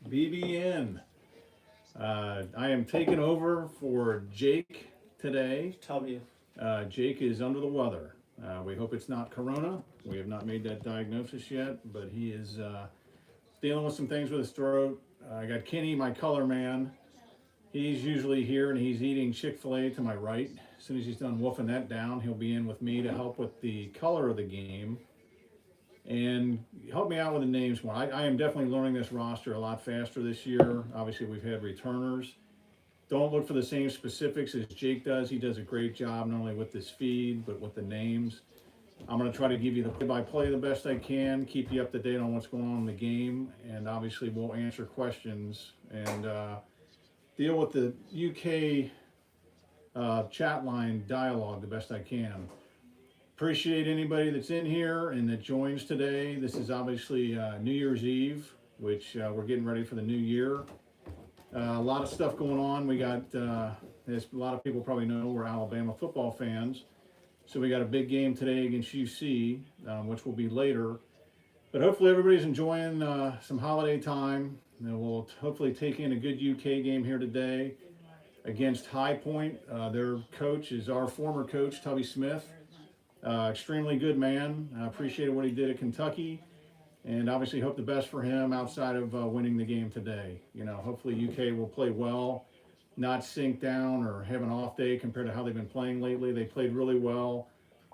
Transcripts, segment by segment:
BBN. I am taking over for Jake today. Tubby. Jake is under the weather. We hope it's not corona. We have not made that diagnosis yet, but he is dealing with some things with his throat. I got Kenny, my color man. He's usually here and he's eating Chick-fil-A to my right. As soon as he's done wolfing that down, he'll be in with me to help with the color of the game and help me out with the names more. I am definitely learning this roster a lot faster this year. Obviously, we've had returners. Don't look for the same specifics as Jake does. He does a great job not only with this feed, but with the names. I'm going to try to give you the play-by-play the best I can, keep you up to date on what's going on in the game, and obviously we'll answer questions and deal with the UK chat line dialogue the best I can. Appreciate anybody that's in here and that joins today. This is obviously New Year's Eve, which we're getting ready for the new year. A lot of stuff going on. We got, as a lot of people probably know, we're Alabama football fans. So we got a big game today against UC, which will be later. But hopefully everybody's enjoying some holiday time. And we'll hopefully take in a good UK game here today against High Point. Their coach is our former coach, Tubby Smith. Extremely good man. I appreciated what he did at Kentucky. And obviously hope the best for him outside of winning the game today. You know, hopefully UK will play well, not sink down or have an off day compared to how they've been playing lately. They played really well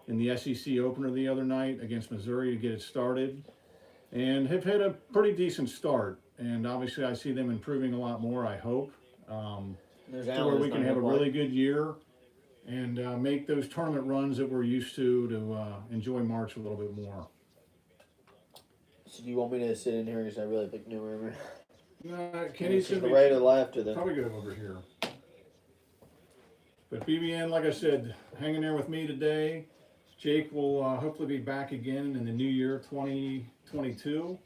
in the SEC opener the other night against Missouri to get it started and have had a pretty decent start. And obviously I see them improving a lot more, I hope, to where we can have a really good year and make those tournament runs that we're used to enjoy March a little bit more. So do you want me to sit in here because I really picked new room? Kenny's to the right or left or the probably go over here. But BBN, like I said, hanging there with me today. Jake will hopefully be back again in the new year 2022.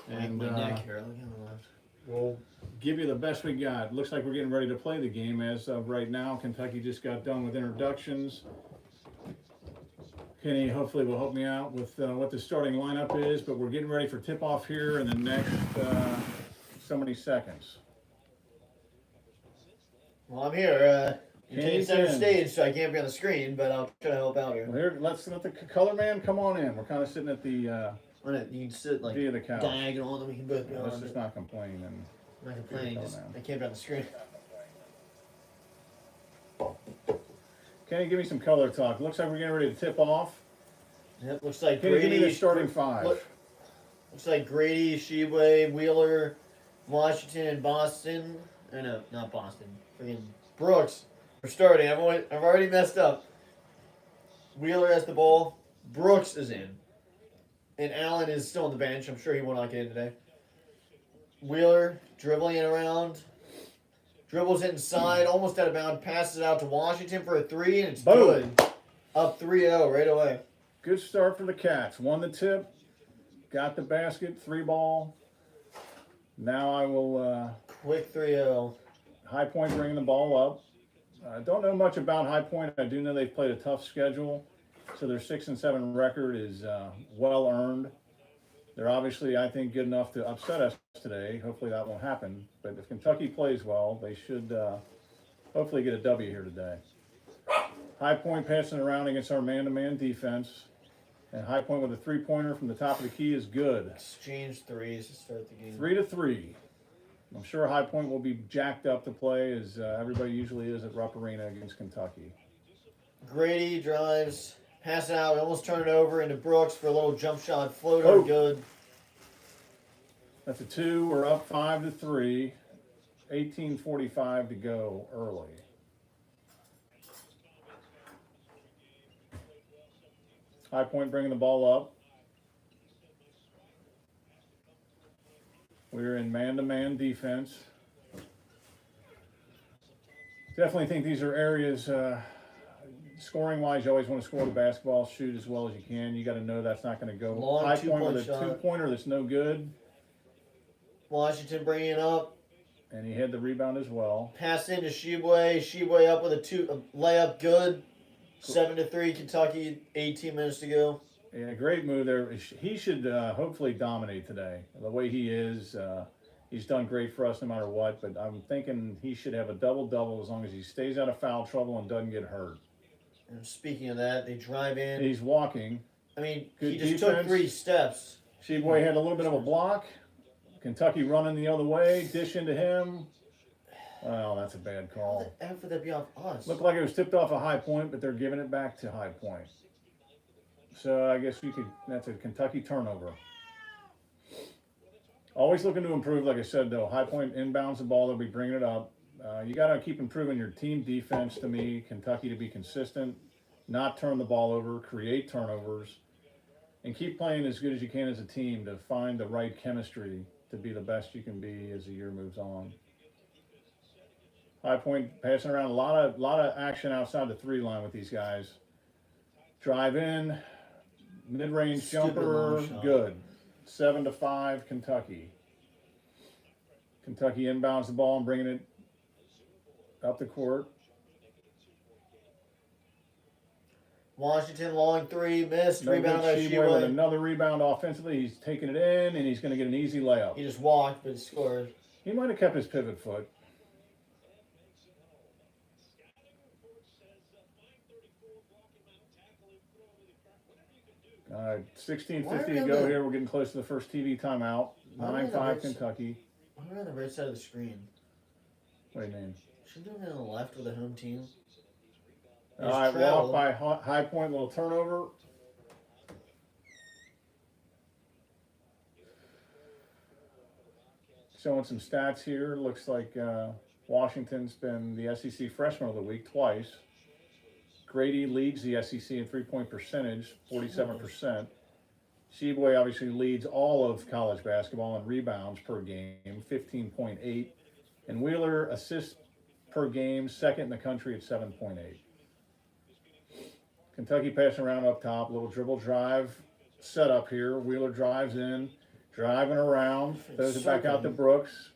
And my neck here. Look on the left. We'll give you the best we got. Looks like we're getting ready to play the game as of right now. Kentucky just got done with introductions. Kenny hopefully will help me out with what the starting lineup is, but we're getting ready for tip-off here in the next so many seconds. Well, I'm here. You're taking Kenny's center in. stage, so I can't be on the screen, but I'll try to help out here. Well, here, let's let the color man come on in. We're kind of sitting at the You can sit like via the couch. diagonal, and we can both be Let's on. just not complain. And I'm not complaining, just man. I can't be on the screen. Kenny, give me some color talk. Looks like we're getting ready to tip off. Yep, looks like Kenny, Grady. give me the starting five. Looks like Grady, Sheboy, Wheeler, Washington, and Boston. Oh, no, not Boston. Freaking Brooks. We're starting. I've already messed up. Wheeler has the ball. Brooks is in. And Allen is still on the bench. I'm sure he will not get in today. Wheeler dribbling it around. Dribbles it inside, almost out of bounds. Passes it out to Washington for a three, and it's Boom. good. Up 3-0 right away. Good start for the Cats. Won the tip. Got the basket. 3-ball. Now I will... Quick 3-0. High Point bringing the ball up. I don't know much about High Point. I do know they've played a tough schedule, so their 6-7 record is well earned. They're obviously, I think, good enough to upset us today. Hopefully that won't happen. But if Kentucky plays well, they should hopefully get a W here today. High Point passing around against our man-to-man defense, and High Point with a three-pointer from the top of the key is good. Exchange threes to start the game. 3-3. I'm sure High Point will be jacked up to play, as everybody usually is at Rupp Arena against Kentucky. Grady drives, pass it out, almost turn it over into Brooks for a little jump shot floater. Oh. Good. That's a 2. We're up 5-3. 18:45 to go early. High Point bringing the ball up. We're in man-to-man defense. Definitely think these are areas, scoring-wise, you always want to score the basketball, shoot as well as you can. You got to know that's not going to go. Long High Point two-point with a shot. two-pointer that's no good, Washington bringing it up. and he had the rebound as well. Pass into Sheboy. Sheboy up with a layup. Good. 7-3 Kentucky. 18 minutes to go. Yeah, great move there. He should hopefully dominate today. The way he is, He's done great for us no matter what, but I'm thinking he should have a double-double as long as he stays out of foul trouble and doesn't get hurt. And speaking of that, they drive in. He's walking. I mean, Good he just defense. took 3 steps. Sheboy had a little bit of a block. Kentucky running the other way, dish into him. Well, that's a bad How call. the F would that be off us? Looked like it was tipped off a High Point, but they're giving it back to High Point. So I guess that's a Kentucky turnover. Always looking to improve, like I said, though. High Point inbounds the ball, they'll be bringing it up. You got to keep improving your team defense to me. Kentucky to be consistent, not turn the ball over, create turnovers, and keep playing as good as you can as a team to find the right chemistry to be the best you can be as the year moves on. High Point passing around, a lot of action outside the 3 line with these guys. Drive in, mid-range Stupid jumper, long shot. good. 7-5, Kentucky. Kentucky inbounds the ball and bringing it up the court. Washington long 3, missed. No Rebound by good. Sheboy with Sheboy. another rebound offensively. He's taking it in, and he's going to get an easy layup. He just walked, but scored. He might have kept his pivot foot. All right, 16:50 to go here. We're getting close to the first TV timeout. 9-5 Kentucky. I'm on the right side of the screen. What do you mean? Shouldn't they be on the left with the home team? All right, walk by High Point, little turnover. Showing some stats here. Looks like Washington's been the SEC Freshman of the Week twice. Grady leads the SEC in three-point percentage, 47%. Sheboy obviously leads all of college basketball in rebounds per game, 15.8. And Wheeler assists per game, second in the country at 7.8. Kentucky passing around up top, little dribble drive setup here. Wheeler drives in, driving around, throws it back out to Brooks.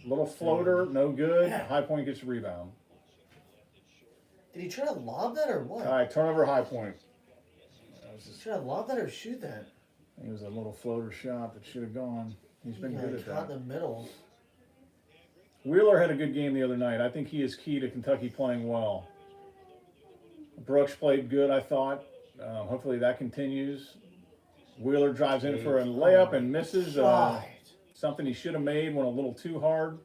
Little floater, no good. High Point gets a rebound. Did he try to lob that or what? All right, turnover, High Point. Did he try to lob that or shoot that? It was a little floater shot that should have gone. He's been good at caught that. in the middle. Wheeler had a good game the other night. I think he is key to Kentucky playing well. Brooks played good, I thought. Hopefully that continues. Wheeler drives in for a layup and misses. Something he should have made, went a little too hard.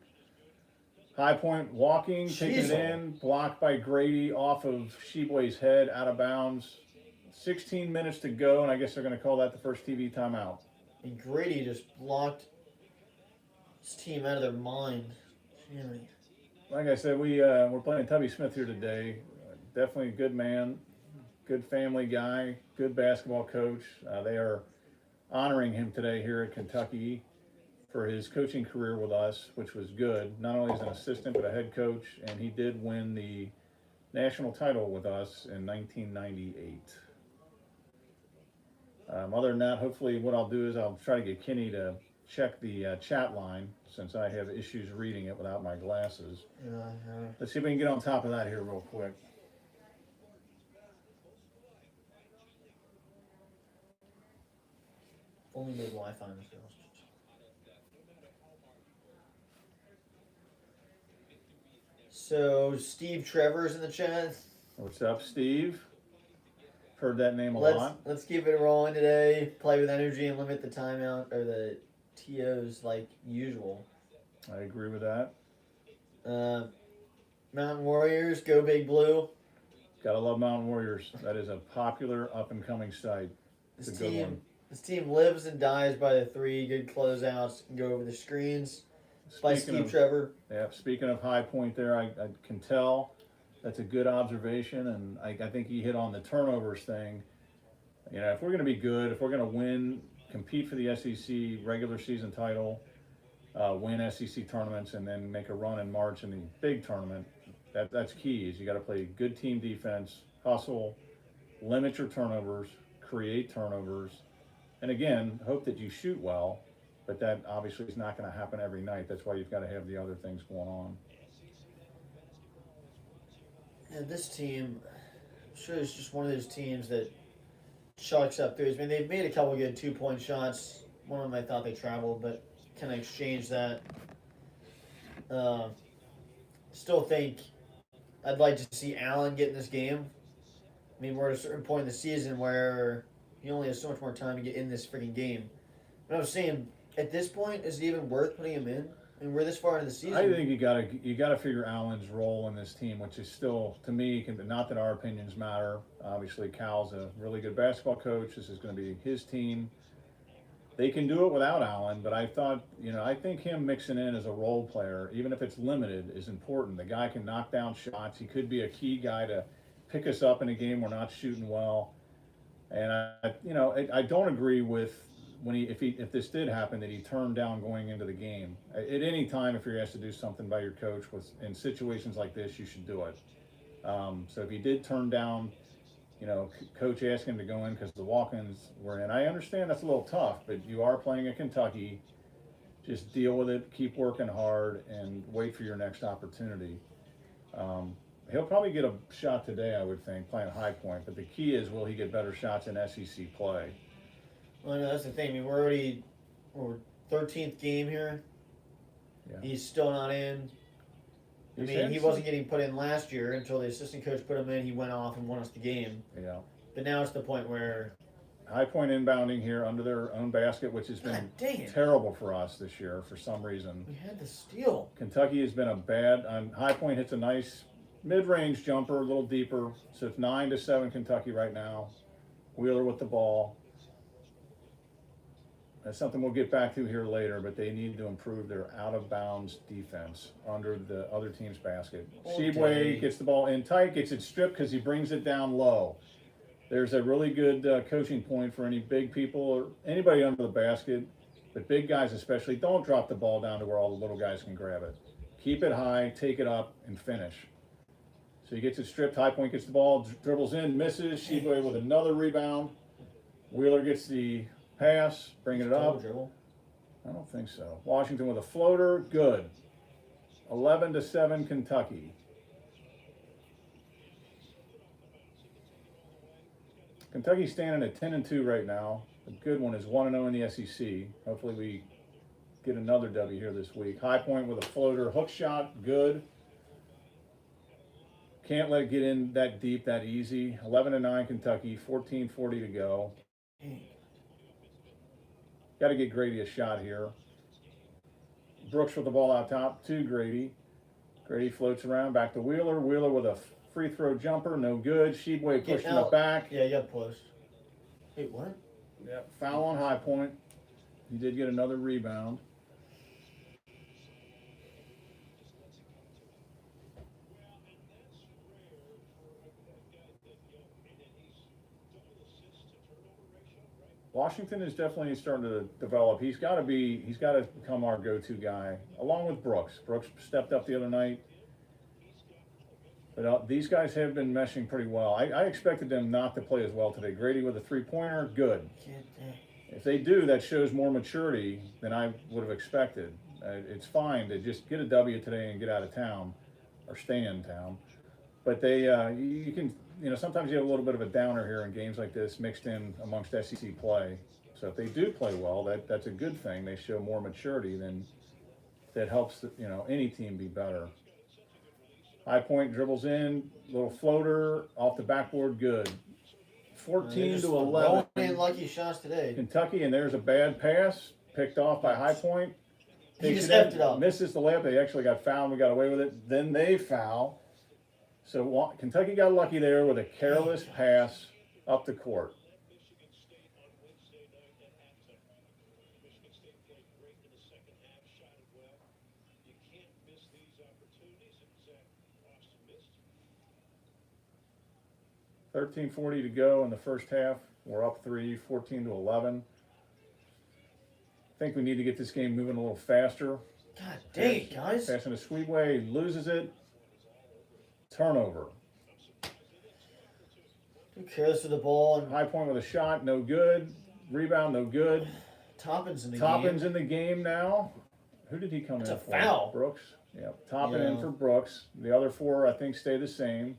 High Point walking, taking it in, blocked by Grady off of Sheboy's head, out of bounds. 16 minutes to go, and I guess they're going to call that the first TV timeout. And Grady just blocked his team out of their mind. Really. Like I said, we're playing Tubby Smith here today. Definitely a good man, good family guy, good basketball coach. They are honoring him today here at Kentucky for his coaching career with us, which was good. Not only as an assistant, but a head coach, and he did win the national title with us in 1998. Other than that, hopefully what I'll do is I'll try to get Kenny to check the chat line since I have issues reading it without my glasses. Let's see if we can get on top of that here real quick. Only made Wi-Fi skills. So Steve Trevor's in the chat. What's up, Steve? Heard that name a lot. Let's keep it rolling today. Play with energy and limit the timeout or the TOs like usual. I agree with that. Mountain Warriors, go Big Blue. Gotta love Mountain Warriors. That is a popular up-and-coming site. It's a good one. This team lives and dies by the 3 good closeouts and go over the screens. By Steve Trevor. Yeah, speaking of High Point there, I can tell that's a good observation, and I think he hit on the turnovers thing. You know, if we're going to be good, if we're going to win, compete for the SEC regular season title, win SEC tournaments, and then make a run in March in the big tournament, that's key. Is you got to play good team defense, hustle, limit your turnovers, create turnovers, and again, hope that you shoot well. But that obviously is not going to happen every night. That's why you've got to have the other things going on. And this team, I'm sure it's just one of those teams that chalks up threes. I mean, they've made a couple good 2-point shots. One of them I thought they traveled, but kind of exchange that. Still think I'd like to see Allen get in this game. I mean, we're at a certain point in the season where he only has so much more time to get in this freaking game. But I was saying, at this point, is it even worth putting him in? And we're this far into the season. I think you gotta figure Allen's role in this team, which is still, to me, not that our opinions matter. Obviously, Cal's a really good basketball coach. This is going to be his team. They can do it without Allen, but I think him mixing in as a role player, even if it's limited, is important. The guy can knock down shots. He could be a key guy to pick us up in a game we're not shooting well. And I don't agree with if this did happen that he turned down going into the game. At any time, if you're asked to do something by your coach in situations like this, you should do it. So if he did turn down, coach asked him to go in because the walk-ins were in. I understand that's a little tough, but you are playing at Kentucky. Just deal with it, keep working hard, and wait for your next opportunity. He'll probably get a shot today, I would think, playing High Point. But the key is, will he get better shots in SEC play? Well, no, that's the thing. I mean, we're 13th game here. Yeah. He's still not in. I mean, he wasn't getting put in last year until the assistant coach put him in. He went off and won us the game. Yeah. But now it's the point where High Point inbounding here under their own basket, which has been terrible for us this year for some reason. We had the steal. Kentucky has been a bad. High Point hits a nice mid-range jumper, a little deeper. So it's 9-7 Kentucky right now. Wheeler with the ball. That's something we'll get back to here later, but they need to improve their out-of-bounds defense under the other team's basket. Okay. Shebue gets the ball in tight, gets it stripped because he brings it down low. There's a really good coaching point for any big people or anybody under the basket, but big guys especially, don't drop the ball down to where all the little guys can grab it. Keep it high, take it up, and finish. So he gets it stripped, High Point gets the ball, dribbles in, misses, Shebue with another rebound. Wheeler gets the pass, bringing it up. I don't think so. Washington with a floater, good. 11-7 Kentucky. Kentucky's standing at 10-2 right now. The good one is 1-0 in the SEC. Hopefully we get another W here this week. High Point with a floater, hook shot, good. Can't let it get in that deep, that easy. 11-9 Kentucky, 14:40 to go. Got to get Grady a shot here. Brooks with the ball out top to Grady. Grady floats around, back to Wheeler. Wheeler with a free throw jumper, no good. Shebue pushing it back. Yeah, you got close. Wait, what? Yeah, foul on High Point. He did get another rebound. Washington is definitely starting to develop. He's got to become our go-to guy, along with Brooks. Brooks stepped up the other night. But these guys have been meshing pretty well. I expected them not to play as well today. Grady with a three-pointer, good. If they do, that shows more maturity than I would have expected. It's fine to just get a W today and get out of town, or stay in town. But you can, sometimes you have a little bit of a downer here in games like this mixed in amongst SEC play. So if they do play well, that's a good thing. They show more maturity, that helps any team be better. High Point dribbles in, little floater off the backboard, good. 14-11. Rolling lucky shots today. Kentucky, and there's a bad pass picked off by High Point. He just stepped it up. Misses the layup. They actually got fouled. We got away with it. Then they foul. So Kentucky got lucky there with a careless pass up the court. $13:40 to go in the first half. We're up 3, 14-11. I think we need to get this game moving a little faster. God dang it, guys. Passing a sweet way, loses it. Turnover. Who cares for the ball? And High Point with a shot, no good. Rebound, no good. Toppin's in the game. Toppin's in the game now. Who did he come in for? It's a foul. Brooks. Yeah, Toppin in for Brooks. The other four, I think, stay the same.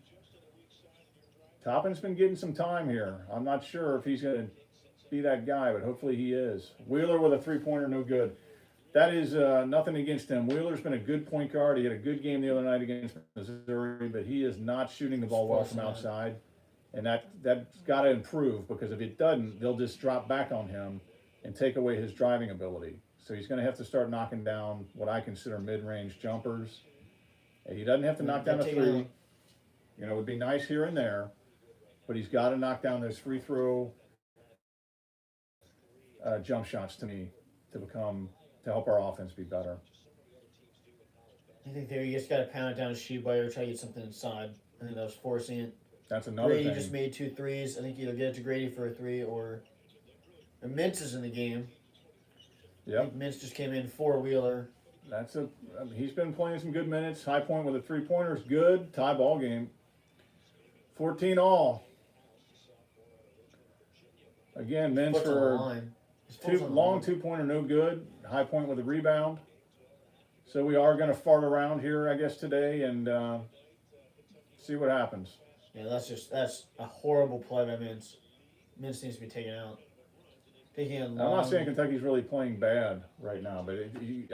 Toppin's been getting some time here. I'm not sure if he's going to be that guy, but hopefully he is. Wheeler with a three-pointer, no good. that is nothing against him. Wheeler's been a good point guard. He had a good game the other night against Missouri, but he is not shooting the ball well from outside. And that's got to improve, because if it doesn't, they'll just drop back on him and take away his driving ability. So he's going to have to start knocking down what I consider mid-range jumpers. And he doesn't have to knock down a three. You know, it would be nice here and there, but he's got to knock down those free throw jump shots to me to help our offense be better. I think there you just got to pound it down to Sheba or try to get something inside. I think that was forcing it. That's another Grady thing. just made 2 threes. I think either get it to Grady for a 3 or Mintz is in the game. Yep. Mintz just came in for Wheeler. He's been playing some good minutes. High Point with a 3-pointer is good. Tie ball game. 14 all. Again, Mintz for long 2-pointer, no good. High Point with a rebound. So we are going to fart around here, I guess, today and see what happens. Yeah, that's a horrible play by Mintz. Mintz needs to be taken out. I'm not saying Kentucky's really playing bad right now, but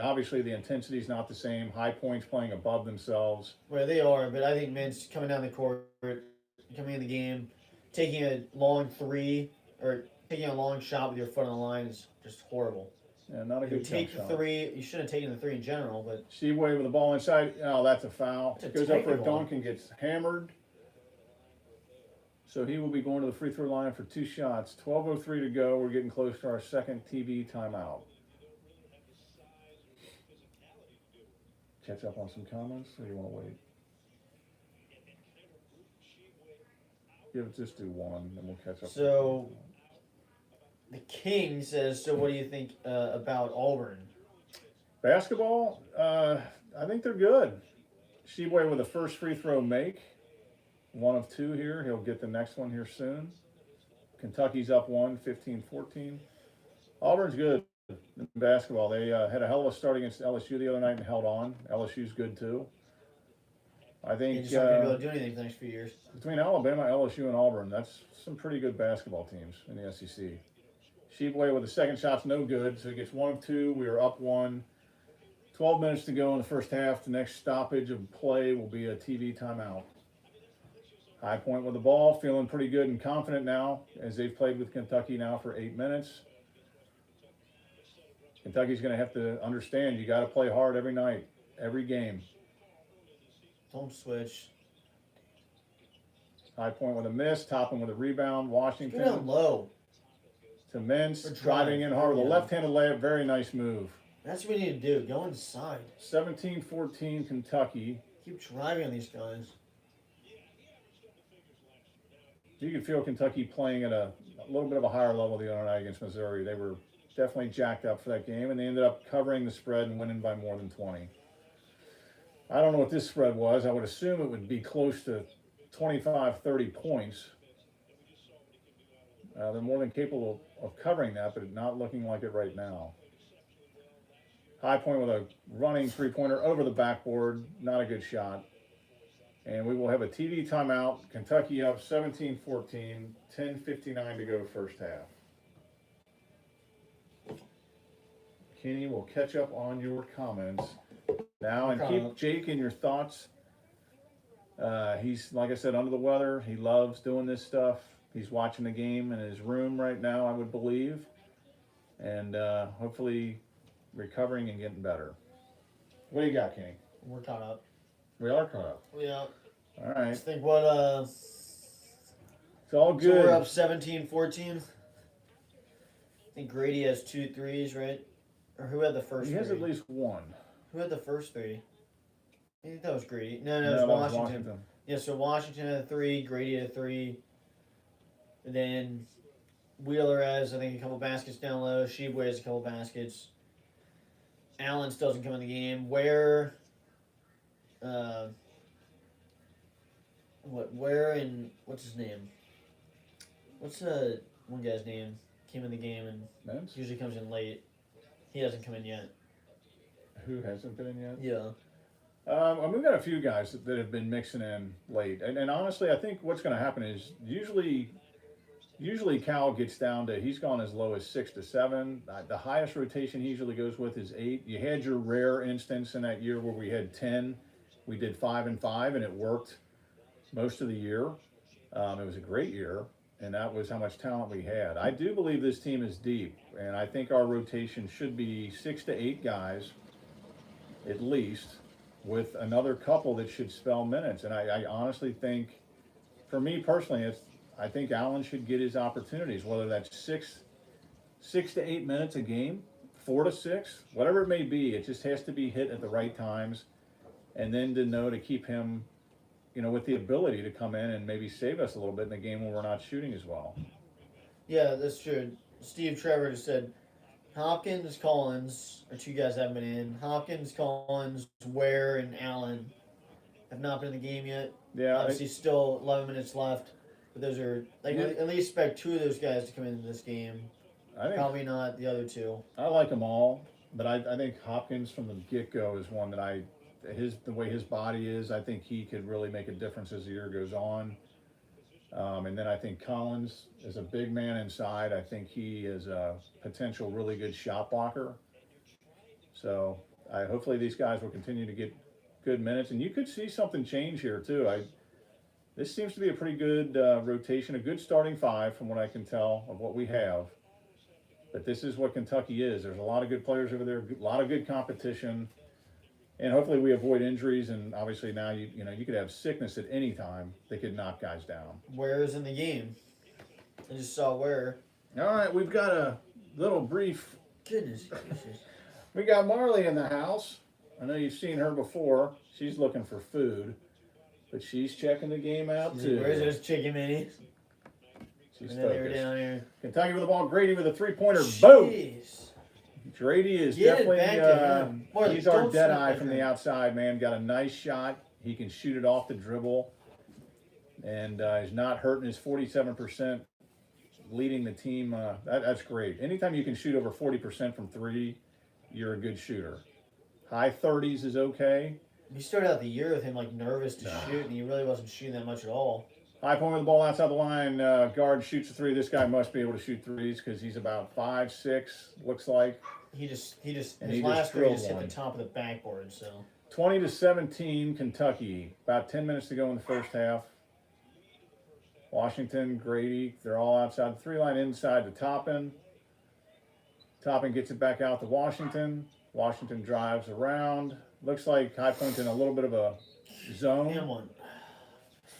obviously the intensity's not the same. High Point's playing above themselves. Well, they are, but I think Mintz coming down the court, coming in the game, taking a long 3 or taking a long shot with your foot on the line is just horrible. Yeah, not a good jump shot. Take the 3. You shouldn't have taken the 3 in general, but Sheway with the ball inside. Oh, that's a foul. Goes up for a dunk and gets hammered. So he will be going to the free throw line for 2 shots. 12:03 to go. We're getting close to our second TV timeout. Catch up on some comments, or you want to wait? Just do one, and we'll catch up. So the King says, so what do you think about Auburn? Basketball, I think they're good. Sheway with the first free throw make. 1 of 2 here. He'll get the next one here soon. Kentucky's up 1, 15-14. Auburn's good in basketball. They had a hell of a start against LSU the other night and held on. LSU's good too. I think just not going to be able to do anything for the next few years. Between Alabama, LSU, and Auburn, that's some pretty good basketball teams in the SEC. Sheway with the second shot's no good, so he gets 1 of 2. We are up 1. 12 minutes to go in the first half. The next stoppage of play will be a TV timeout. High Point with the ball, feeling pretty good and confident now as they've played with Kentucky now for 8 minutes. Kentucky's going to have to understand you got to play hard every night, every game. Don't switch. High Point with a miss, Toppin with a rebound. Washington Go down low. To Mintz, driving in hard with a left-handed layup. Very nice move. That's what you need to do. Go inside. 17-14 Kentucky. Keep driving on these guys. You could feel Kentucky playing at a little bit of a higher level the other night against Missouri. They were definitely jacked up for that game, and they ended up covering the spread and winning by more than 20. I don't know what this spread was. I would assume it would be close to 25, 30 points. They're more than capable of covering that, but not looking like it right now. High Point with a running 3-pointer over the backboard. Not a good shot. And we will have a TV timeout. Kentucky up 17-14, 10:59 to go first half. Kenny will catch up on your comments now and keep Jake in your thoughts. He's, like I said, under the weather. He loves doing this stuff. He's watching the game in his room right now, I would believe. And hopefully recovering and getting better. What do you got, Kenny? We're caught up. We are caught up. Yeah. All right. I think what it's all good. So we're up 17-14. I think Grady has 2 threes, right? Or who had the first 3? He has at least 1. Who had the first 3? I think that was Grady. No, it was Washington. Yeah, so Washington had a 3, Grady had a 3. And then Wheeler has, I think, a couple baskets down low. Sheway has a couple baskets. Allen still doesn't come in the game. Where and what's his name? What's one guy's name? Came in the game and Mintz? Usually comes in late. He hasn't come in yet. Who hasn't been in yet? Yeah. We've got a few guys that have been mixing in late. And honestly, I think what's going to happen is usually Usually Cal gets down to, he's gone as low as 6 to 7. The highest rotation he usually goes with is 8. You had your rare instance in that year where we had 10. We did 5 and 5, and it worked most of the year. It was a great year, and that was how much talent we had. I do believe this team is deep, and I think our rotation should be 6 to 8 guys at least, with another couple that should spell minutes. And I honestly think, for me personally, I think Allen should get his opportunities, whether that's 6 to 8 minutes a game, 4 to 6, whatever it may be. It just has to be hit at the right times, and then to know to keep him, with the ability to come in and maybe save us a little bit in the game when we're not shooting as well. Yeah, that's true. Steve Trevor just said Hopkins, Collins are 2 guys that haven't been in. Hopkins, Collins, Ware, and Allen have not been in the game yet. Yeah, Obviously, still 11 minutes left. But those are, at least expect 2 of those guys to come into this game. I think Probably not the other 2. I like them all, but I think Hopkins from the get-go is one that the way his body is, I think he could really make a difference as the year goes on. And then I think Collins is a big man inside. I think he is a potential really good shot blocker. So hopefully these guys will continue to get good minutes, and you could see something change here too. This seems to be a pretty good rotation, a good starting 5 from what I can tell of what we have. But this is what Kentucky is. There's a lot of good players over there, a lot of good competition. And hopefully we avoid injuries, and obviously now you could have sickness at any time that could knock guys down. Ware's in the game. I just saw Ware. All right, we've got a little brief. Goodness gracious. We got Marley in the house. I know you've seen her before. She's looking for food, but she's checking the game out too. Where's those chicken minis? She's And then they were focused. down here. Kentucky with the ball. Grady with a 3-pointer. Boom! Jeez. Grady is Get it definitely, back to him. Marley, he's our don't dead snap eye at from her. the outside, man. Got a nice shot. He can shoot it off the dribble. And he's not hurting his 47%, leading the team. That's great. Anytime you can shoot over 40% from 3, you're a good shooter. High 30s is okay. We started out the year with him nervous to shoot, and he really wasn't shooting that much at all. High point with the ball outside the line. Guard shoots a 3. This guy must be able to shoot 3s because he's about 5'6", looks like. He just And his he just last three drilled just hit one. the top of the backboard. So 20-17, Kentucky. About 10 minutes to go in the first half. Washington, Grady, they're all outside the 3-line, inside to Toppin. Toppin gets it back out to Washington. Washington drives around. Looks like High Point in a little bit of a zone. and one.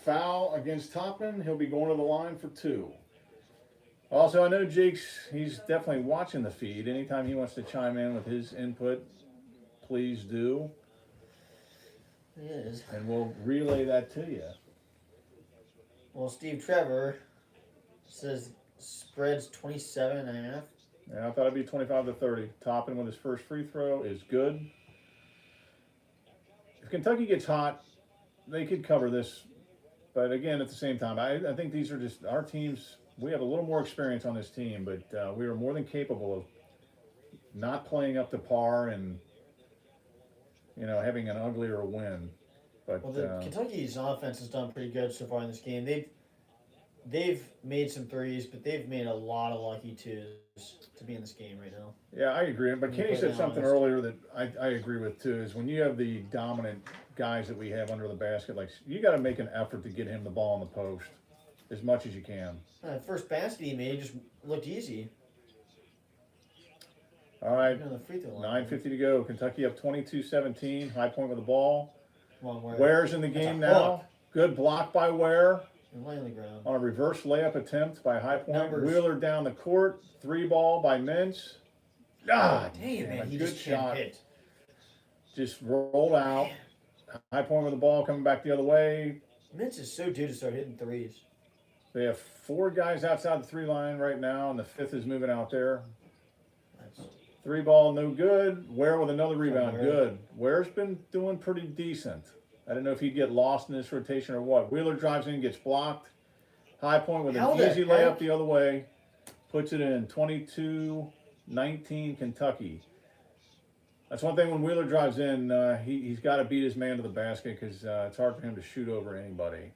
Foul against Toppin. He'll be going to the line for 2. Also, I know he's definitely watching the feed. Anytime he wants to chime in with his input, please do. He is. And we'll relay that to you. Well, Steve Trevor says spreads 27.5. Yeah, I thought it'd be 25-30. Toppin with his first free throw is good. If Kentucky gets hot, they could cover this. But again, at the same time, I think these are just our teams. We have a little more experience on this team, but we are more than capable of not playing up to par and having an uglier win. But Well, Kentucky's offense has done pretty good so far in this game. They've made some threes, but they've made a lot of lucky twos to be in this game right now. yeah, I agree. But When Kenny you said put it something honest. earlier that I agree with too. Is when you have the dominant guys that we have under the basket, you got to make an effort to get him the ball in the post as much as you can. First basket he made just looked easy. All right, On the free throw line. 9:50 to go. Kentucky up 22-17. High Point with the ball. Come on, Ware. Ware's in the That's a game now. hook. Good block by Ware And lay on the ground. on a reverse layup attempt by High Point. Numbers. Wheeler down the court. 3 ball by Mintz. Ah, Dang it, damn, man. a He good just can't shot. hit. Just rolled out. High Point with the ball coming back the other way. Mintz is so due to start hitting threes. They have 4 guys outside the 3-line right now, and the 5th is moving out there. That's 3 ball, no good. Ware with another rebound, Ware. good. Ware's been doing pretty decent. I don't know if he'd get lost in this rotation or what. Wheeler drives in, gets blocked. High Point with How an the easy heck? layup the other way. Puts it in 22-19 Kentucky. That's one thing when Wheeler drives in, he's got to beat his man to the basket because it's hard for him to shoot over anybody.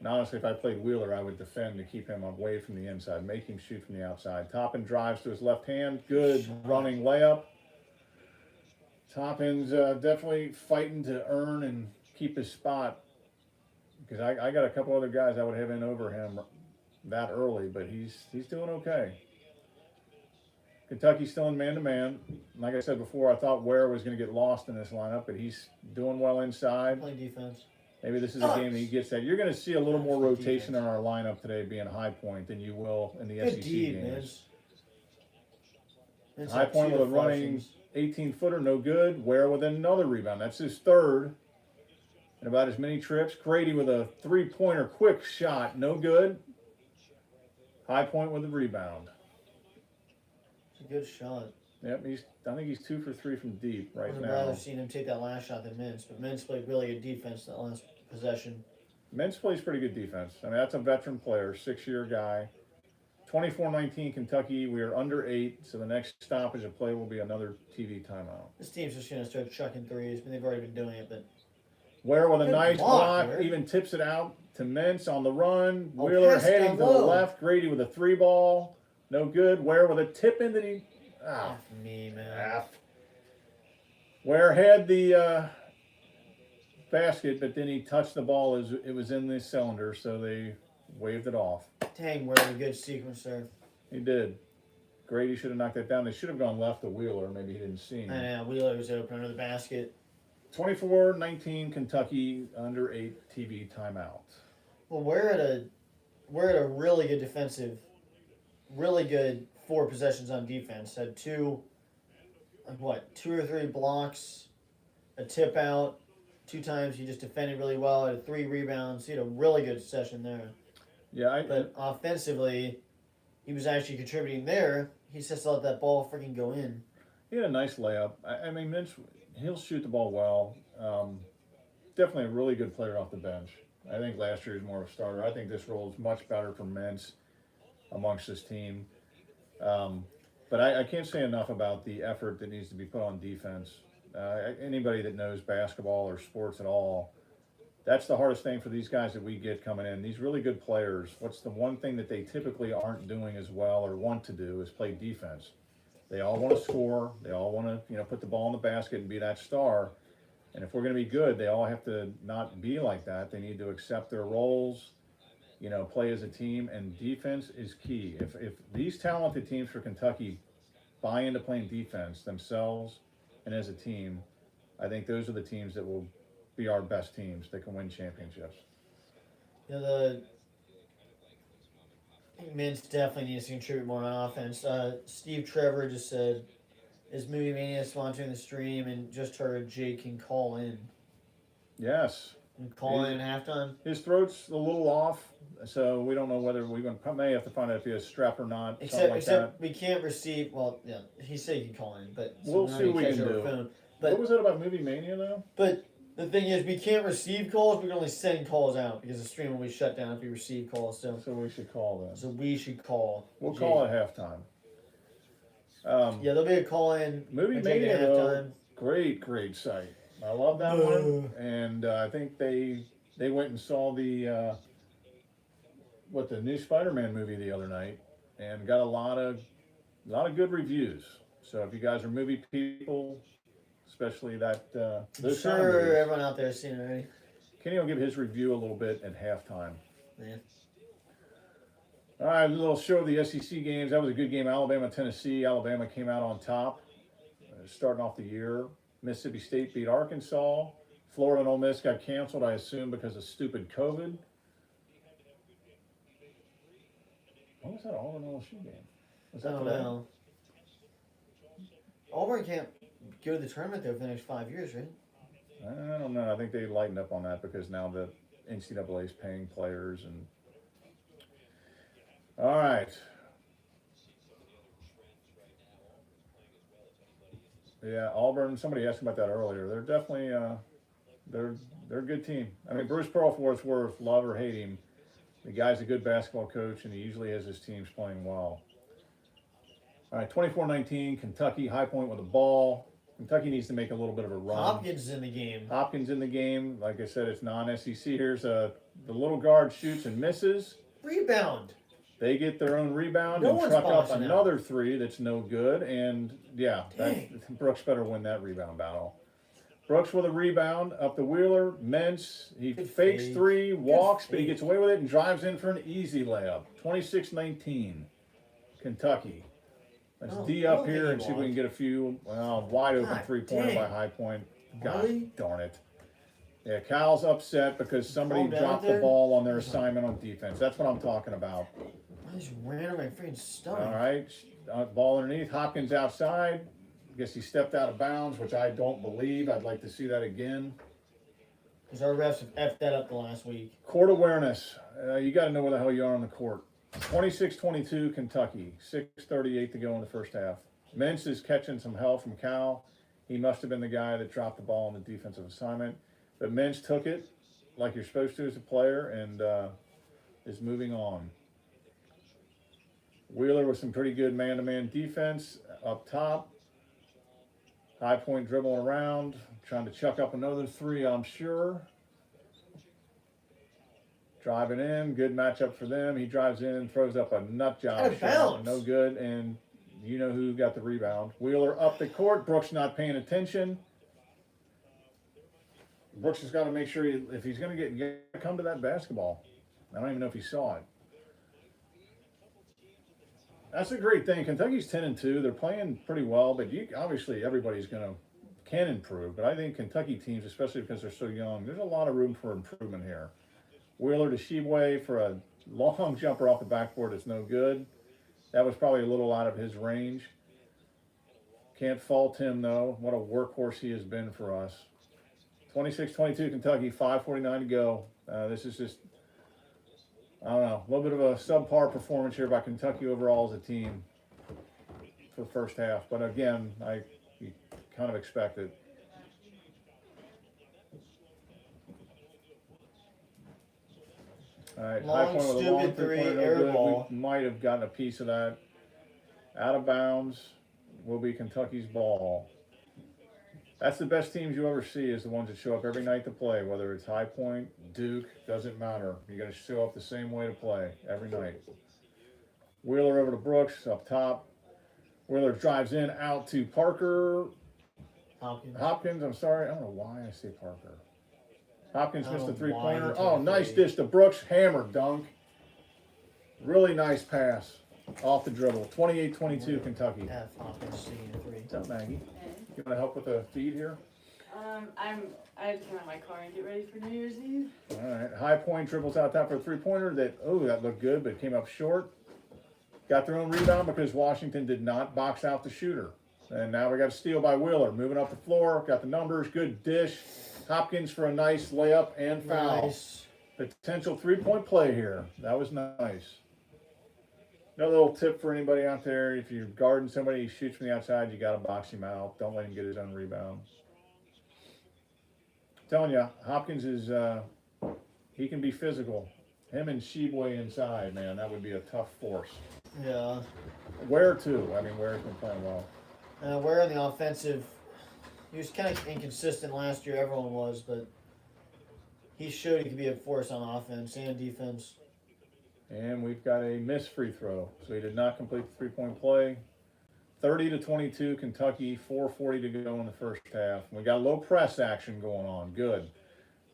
And honestly, if I played Wheeler, I would defend to keep him away from the inside, make him shoot from the outside. Toppin drives to his left hand. Good running layup. Toppin's definitely fighting to earn and keep his spot. Because I got a couple other guys I would have in over him that early, but he's doing okay. Kentucky's still in man-to-man. Like I said before, I thought Ware was going to get lost in this lineup, but he's doing well inside. Playing defense. Maybe this is a game that he gets that. You're going to see a little more rotation in our lineup today being High Point than you will in the SEC games. High Point with a running 18-footer, no good. Ware with another rebound. That's his third. And about as many trips. Grady with a three-pointer quick shot, no good. High Point with a rebound. It's a good shot. Yep, I think he's 2 for 3 from deep right now. I'd rather seen him take that last shot than Mintz, but Mintz played really good defense that last possession. Mintz plays pretty good defense. I mean, that's a veteran player, 6-year guy. 24-19 Kentucky. We are under 8, so the next stoppage of play will be another TV timeout. This team's just going to start chucking threes. I mean, they've already been doing it, but... Ware with a nice block, Ware. even tips it out to Mintz on the run. Wheeler heading to the left. Grady with a 3-ball. No good. Ware with a tip in that he... Ah, me, man. Ware had the basket, but then he touched the ball as it was in the cylinder, so they waved it off. Dang, Ware, a good sequencer. He did. Grady should have knocked that down. They should have gone left to Wheeler. Maybe he didn't see him. I know, Wheeler was open under the basket. 24-19 Kentucky, under 8 TV timeout. Well, we're at a really good defensive, really good 4 possessions on defense. Had 2 or 3 blocks, a tip out. 2 times he just defended really well. Had 3 rebounds. He had a really good session there. Yeah, but offensively, he was actually contributing there. He just let that ball freaking go in. He had a nice layup. I mean, Mintz, he'll shoot the ball well. Definitely a really good player off the bench. I think last year he was more of a starter. I think this role is much better for Mintz amongst this team. But I can't say enough about the effort that needs to be put on defense. Anybody that knows basketball or sports at all, that's the hardest thing for these guys that we get coming in. These really good players, what's the one thing that they typically aren't doing as well or want to do is play defense. They all want to score. They all want to, put the ball in the basket and be that star. And if we're going to be good, they all have to not be like that. They need to accept their roles, play as a team, and defense is key. If these talented teams for Kentucky buy into playing defense themselves and as a team, I think those are the teams that will be our best teams that can win championships. I think Mintz definitely needs to contribute more on offense. Steve Trevor just said, is Movie Mania sponsoring the stream and just heard Jake can call in. Yes. And call in at halftime? His throat's a little off, so we don't know whether we may have to find out if he has strep or not. Except we can't receive, he said he can call in, but we'll see what we can do. Phone. But, what was it about Movie Mania, though? But the thing is, we can't receive calls. We can only send calls out because the stream will be shut down if we receive calls. So we should call then. So we should call. We'll call at halftime. There'll be a call in. Movie Mania, though, great site. I love that one. And I think they went and saw the new Spider-Man movie the other night and got a lot of good reviews. So if you guys are movie people, especially that I'm sure everyone out there has seen it already. Kenny will give his review a little bit at halftime. Yeah. All right, a little show of the SEC games. That was a good game. Alabama, Tennessee. Alabama came out on top, starting off the year. Mississippi State beat Arkansas. Florida and Ole Miss got canceled, I assume, because of stupid COVID. What was that Auburn LSU game? Was that I don't know. Auburn can't go to the tournament there for the next 5 years, right? I don't know. I think they lightened up on that because now the NCAA is paying players and. All right. Yeah, Auburn. Somebody asked about that earlier. They're definitely they're a good team. I mean, Bruce Pearl, for what it's worth, love or hate him, the guy's a good basketball coach, and he usually has his teams playing well. All right, 24-19, Kentucky, High Point with the ball. Kentucky needs to make a little bit of a run. Hopkins in the game. Hopkins in the game. Like I said, it's non-SEC. Here's the little guard shoots and misses. Rebound. They get their own rebound No and one's truck up bossing another three that's no good. And yeah, Dang. Brooks better win that rebound battle. Brooks with a rebound up the Wheeler. Mintz, he Good fakes fade. three, walks, but he fade. gets away with it and drives in for an easy layup. 26-19, Kentucky. Let's Oh, D I up don't think here he and see if we walked. can get a few wide open God three-pointer dang. by High Point. God Really? darn it. Yeah, Cal's upset because somebody Calm down dropped the there. ball on their assignment on defense. That's what I'm talking about. I just ran on my freaking stomach. All right, ball underneath. Hopkins outside. Guess he stepped out of bounds, which I don't believe. I'd like to see that again. Because our refs have effed that up the last week. Court awareness. You got to know where the hell you are on the court. 26-22 Kentucky. 6:38 to go in the first half. Mintz is catching some hell from Cal. He must have been the guy that dropped the ball on the defensive assignment. But Mintz took it like you're supposed to as a player and is moving on. Wheeler with some pretty good man-to-man defense up top. High Point dribbling around, trying to chuck up another three, I'm sure. Driving in, good matchup for them. He drives in, throws up a nut job Out of shot, bounds. no good, and you know who got the rebound. Wheeler up the court, Brooks not paying attention. Brooks has got to make sure if he's going to come to that basketball. I don't even know if he saw it. That's a great thing. Kentucky's 10-2. They're playing pretty well, but obviously everybody's can improve. But I think Kentucky teams, especially because they're so young, there's a lot of room for improvement here. Wheeler to Shibwe for a long jumper off the backboard is no good. That was probably a little out of his range. Can't fault him though. What a workhorse he has been for us. 26-22 Kentucky, 5:49 to go. This is just, I don't know, a little bit of a subpar performance here by Kentucky overall as a team for the first half. But again, you kind of expect it. All right, High Long, Point with a long stupid three, three-pointer, no air good. ball. We might have gotten a piece of that. Out of bounds will be Kentucky's ball. That's the best teams you ever see is the ones that show up every night to play, whether it's High Point, Duke, doesn't matter. You got to show up the same way to play every night. Wheeler over to Brooks up top. Wheeler drives in out to Parker. Hopkins, I'm sorry. I don't know why I say Parker. Hopkins missed a three-pointer. Oh, nice dish to Brooks. Hammer dunk. Really nice pass off the dribble. 28-22 Kentucky. F. Hopkins singing a three. What's up, Maggie? You want to help with the feed here? I had to come out of my car and get ready for New Year's Eve. All right. High Point dribbles out top for a three-pointer. That looked good, but came up short. Got their own rebound because Washington did not box out the shooter. And now we got a steal by Wheeler. Moving up the floor. Got the numbers. Good dish. Hopkins for a nice layup and foul. Nice. Potential three-point play here. That was nice. No little tip for anybody out there. If you're guarding somebody, he shoots from the outside, you got to box him out. Don't let him get his own rebound. I'm telling you, Hopkins is, he can be physical. Him and Shibwe inside, man, that would be a tough force. Yeah. Ware, too. I mean, Ware's been playing well. Where on the offensive, he was kind of inconsistent last year, everyone was, but he showed he could be a force on offense and defense. And we've got a missed free throw, so he did not complete the three-point play. 30-22 Kentucky, 4:40 to go in the first half. We got a low press action going on. Good.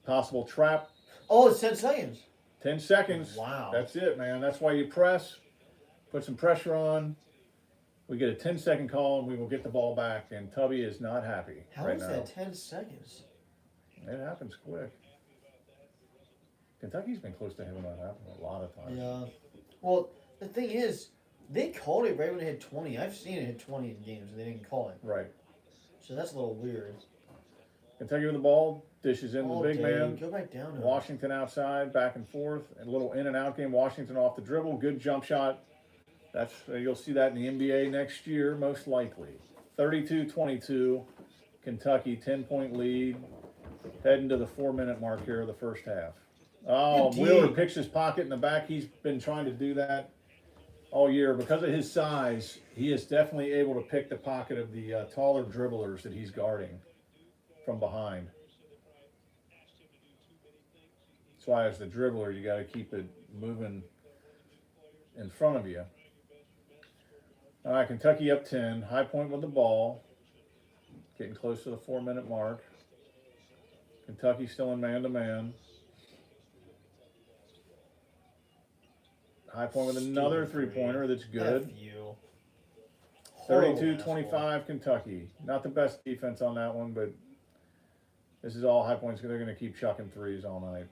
Possible trap. Oh, it's 10 seconds. 10 seconds. Wow. That's it, man. That's why you press, put some pressure on. We get a 10-second call, and we will get the ball back. And Tubby is not happy How right is now. that 10 seconds? It happens quick. Kentucky's been close to having that happen a lot of times. Yeah. Well, the thing is, they called it right when it hit 20. I've seen it hit 20 in games, and they didn't call it. Right. So that's a little weird. Kentucky with the ball, dishes in All the big day. man. Go back down to him. Washington outside, back and forth, and a little in and out game. Washington off the dribble, good jump shot. That's you'll see that in the NBA next year, most likely. 32-22, Kentucky 10-point lead, heading to the 4-minute mark here of the first half. Oh, Indeed. Wheeler picks his pocket in the back. He's been trying to do that all year. Because of his size, he is definitely able to pick the pocket of the taller dribblers that he's guarding from behind. That's why as the dribbler, you got to keep it moving in front of you. All right, Kentucky up 10. High Point with the ball. Getting close to the 4-minute mark. Kentucky still in man-to-man. High Point with another three-pointer that's good. F you. 32-25 Kentucky. Not the best defense on that one, but this is all High Point's. They're going to keep chucking threes all night.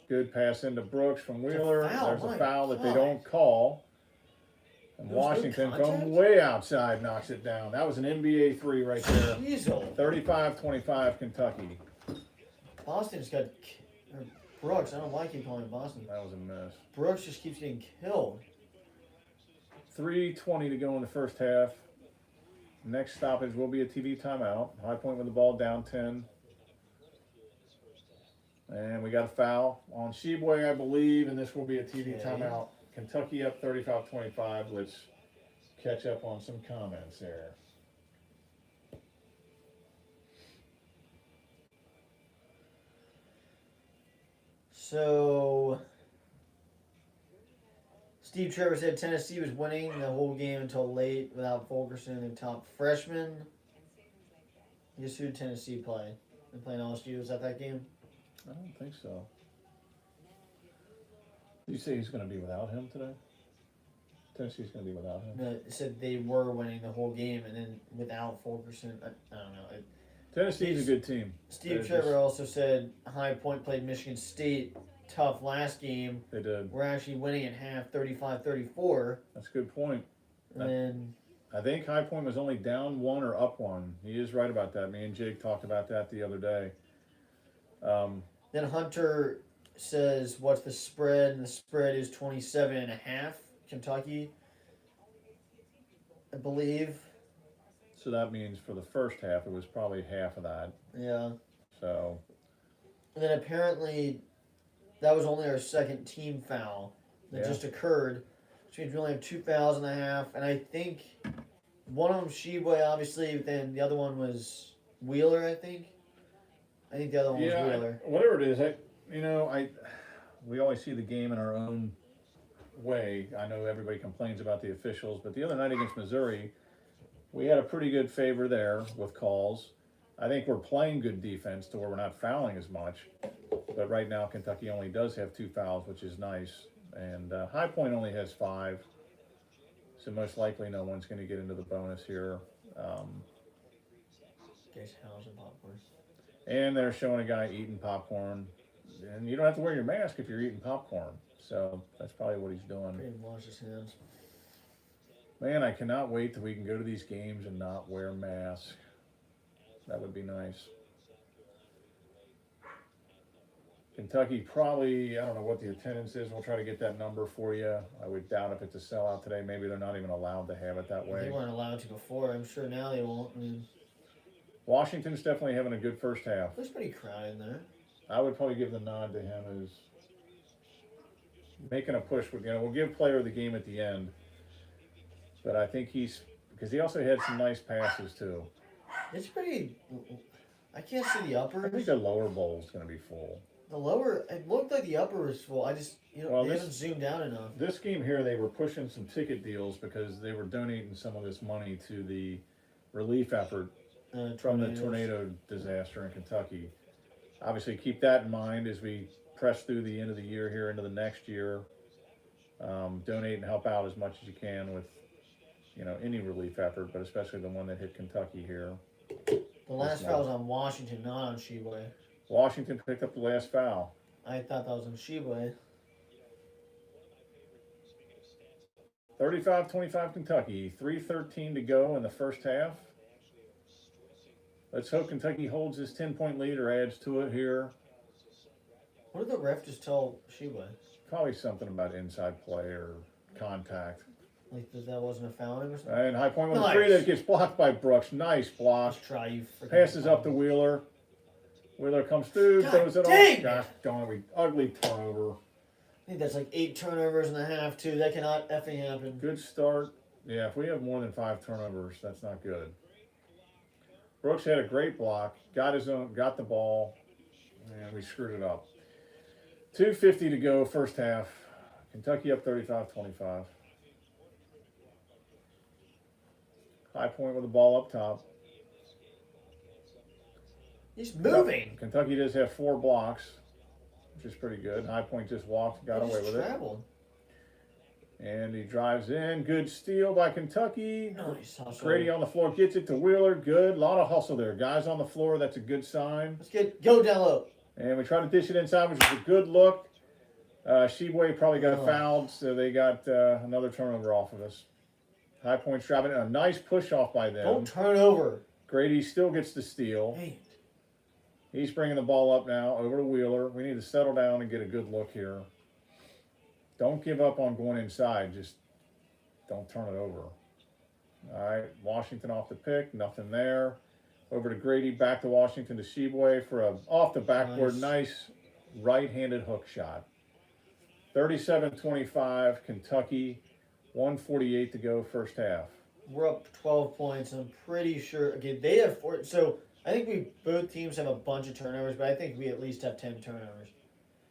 Good pass into Brooks from Wheeler. There's a foul that they don't call. And Washington from way outside knocks it down. That was an NBA three right there. 35-25 Kentucky. Boston's got Brooks. I don't like you calling Boston. That was a miss. Brooks just keeps getting killed. 3:20 to go in the first half. Next stoppage will be a TV timeout. High Point with the ball down 10. And we got a foul on Sheboy, I believe, and this will be a TV timeout. Kentucky up 35-25. Let's catch up on some comments there. So, Steve Trevor said Tennessee was winning the whole game until late without Fulkerson, the top freshman. Guess who did Tennessee play? They playing LSU. Was that game? I don't think so. Did you say he's going to be without him today? Tennessee's going to be without him? No, it said they were winning the whole game, and then without Fulkerson, I don't know. Tennessee's a good team. Steve Trevor also said High Point played Michigan State tough last game. They did. We're actually winning at half 35-34. That's a good point. And then I think High Point was only down 1 or up 1. He is right about that. Me and Jake talked about that the other day. Then Hunter says, what's the spread? And the spread is 27.5, Kentucky, I believe. So that means for the first half, it was probably half of that. Yeah. So. And then apparently that was only our second team foul that just occurred, which means we only have 2 fouls in the half. And I think one of them, Sheboy, obviously, then the other one was Wheeler, I think. I think the other one was Wheeler. Whatever it is, we always see the game in our own way. I know everybody complains about the officials, but the other night against Missouri, we had a pretty good favor there with calls. I think we're playing good defense to where we're not fouling as much. But right now, Kentucky only does have 2 fouls, which is nice. And High Point only has 5. So most likely no one's going to get into the bonus here. Guess how's and popcorn. And they're showing a guy eating popcorn. And you don't have to wear your mask if you're eating popcorn. So that's probably what he's doing. He didn't wash his hands. Man, I cannot wait till we can go to these games and not wear masks. That would be nice. Kentucky probably, I don't know what the attendance is. We'll try to get that number for you. I would doubt if it's a sellout today. Maybe they're not even allowed to have it that way. They weren't allowed to before. I'm sure now they won't. Washington's definitely having a good first half. It's pretty crowded in there. I would probably give the nod to him as making a push. We'll give player of the game at the end. But I think because he also had some nice passes too. It's pretty, I can't see the upper. I think the lower bowl is going to be full. The lower, it looked like the upper was full. I just, they haven't zoomed out enough. This game here, they were pushing some ticket deals because they were donating some of this money to the relief effort from the tornado disaster in Kentucky. Obviously, keep that in mind as we press through the end of the year here into the next year. Donate and help out as much as you can with, any relief effort, but especially the one that hit Kentucky here. The last foul was on Washington, not on Sheboy. Washington picked up the last foul. I thought that was on Sheboy. 35-25 Kentucky. 3:13 to go in the first half. Let's hope Kentucky holds his 10-point lead or adds to it here. What did the ref just tell Sheboy? Probably something about inside play or contact. Like that wasn't a foul or something? And High Point with a three that gets blocked by Brooks. Nice block. Let's try you. Passes up to Wheeler. Wheeler comes through, throws it off. Gosh darn it, ugly turnover. think that's like 8 turnovers and a half too. That cannot effing happen. Good start. Yeah, if we have more than 5 turnovers, that's not good. Brooks had a great block, got the ball, and we screwed it up. 2:50 to go, first half. Kentucky up 35-25. High Point with the ball up top. He's moving. Kentucky does have 4 blocks, which is pretty good. High Point just walked, got away with traveled. it. And he drives in. Good steal by Kentucky. Nice hustle. Grady on the floor gets it to Wheeler. Good. A lot of hustle there. Guys on the floor. That's a good sign. Let's go down low. And we try to dish it inside, which is a good look. Sheboy probably got fouled, so they got another turnover off of us. High Point's driving a nice push off by them. Don't turn over. Grady still gets the steal. Hey. He's bringing the ball up now over to Wheeler. We need to settle down and get a good look here. Don't give up on going inside. Just don't turn it over. All right, Washington off the pick. Nothing there. Over to Grady. Back to Washington to Sheboy for a off the backboard. Nice right-handed hook shot. 37-25, Kentucky. 1:48 to go, first half. We're up 12 points. I'm pretty sure. Okay, they have 4. So I think both teams have a bunch of turnovers, but I think we at least have 10 turnovers.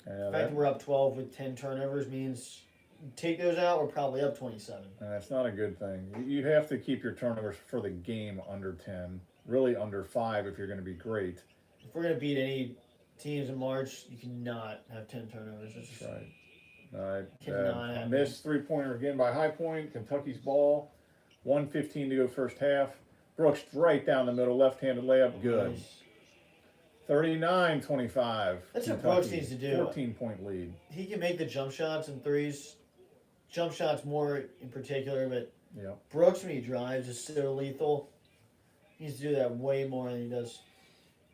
The fact that we're up 12 with 10 turnovers means take those out, we're probably up 27. That's not a good thing. You have to keep your turnovers for the game under 10, really under 5 if you're going to be great. If we're going to beat any teams in March, you cannot have 10 turnovers. That's just right. All right. Cannot happen. Missed three-pointer again by High Point. Kentucky's ball. 1:15 to go, first half. Brooks right down the middle, left-handed layup. Good. Nice. 39-25. That's Kentucky, what Brooks needs to do. 14-point lead. He can make the jump shots and threes. Jump shots more in particular, but Yeah. Brooks, when he drives, is so lethal. He needs to do that way more than he does.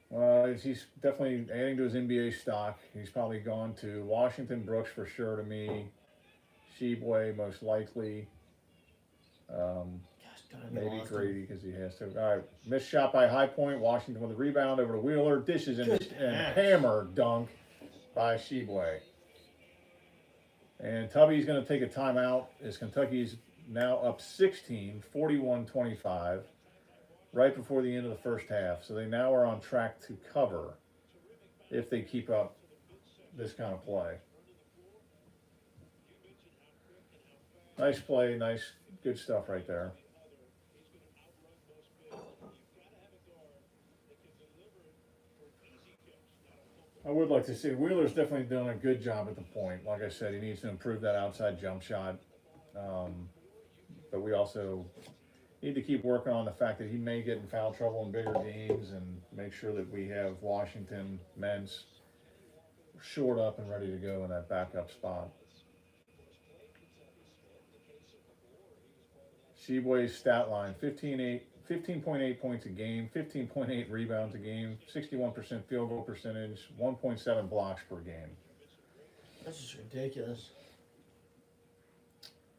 Well, he's definitely adding to his NBA stock. He's probably gone to Washington. Brooks for sure to me. Sheboy most likely. Maybe Grady because he has to. All right, missed shot by High Point. Washington with a rebound over to Wheeler. Dishes and hammer dunk by Sheboy. And Tubby's going to take a timeout as Kentucky's now up 16, 41-25, right before the end of the first half. So they now are on track to cover if they keep up this kind of play. Nice play, nice, good stuff right there. I would like to see Wheeler's definitely doing a good job at the point. Like I said, he needs to improve that outside jump shot. But we also need to keep working on the fact that he may get in foul trouble in bigger games and make sure that we have Washington men's shored up and ready to go in that backup spot. Sheboy's stat line, 15.8 points a game, 15.8 rebounds a game, 61% field goal percentage, 1.7 blocks per game. That's just ridiculous.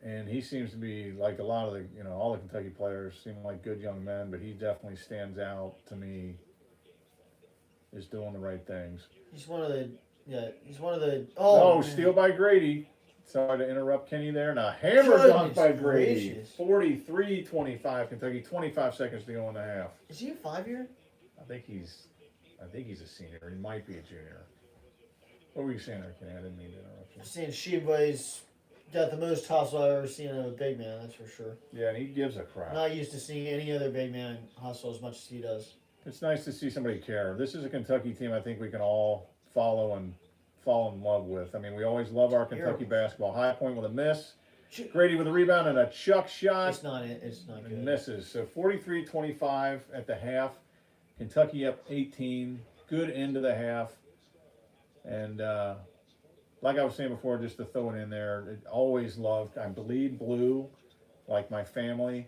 And he seems to be like a lot of the, all the Kentucky players seem like good young men, but he definitely stands out to me as doing the right things. He's one of the, steal by Grady. Sorry to interrupt Kenny there. Now, hammer dunk by Grady. 43-25, Kentucky. 25 seconds to go in the half. Is he a 5-year? I think he's a senior. He might be a junior. What were you saying there, Kenny? I didn't mean to interrupt you. I'm saying Sheboy's got the most hustle I've ever seen of a big man, that's for sure. Yeah, and he gives a crap. Not used to seeing any other big man hustle as much as he does. It's nice to see somebody care. This is a Kentucky team I think we can all follow and fall in love with. I mean, we always love our Kentucky basketball. High Point with a miss. Grady with a rebound and a chuck shot. It's not good. And misses. So 43-25 at the half. Kentucky up 18. Good end of the half. And like I was saying before, just to throw it in there, always loved, I bleed blue like my family.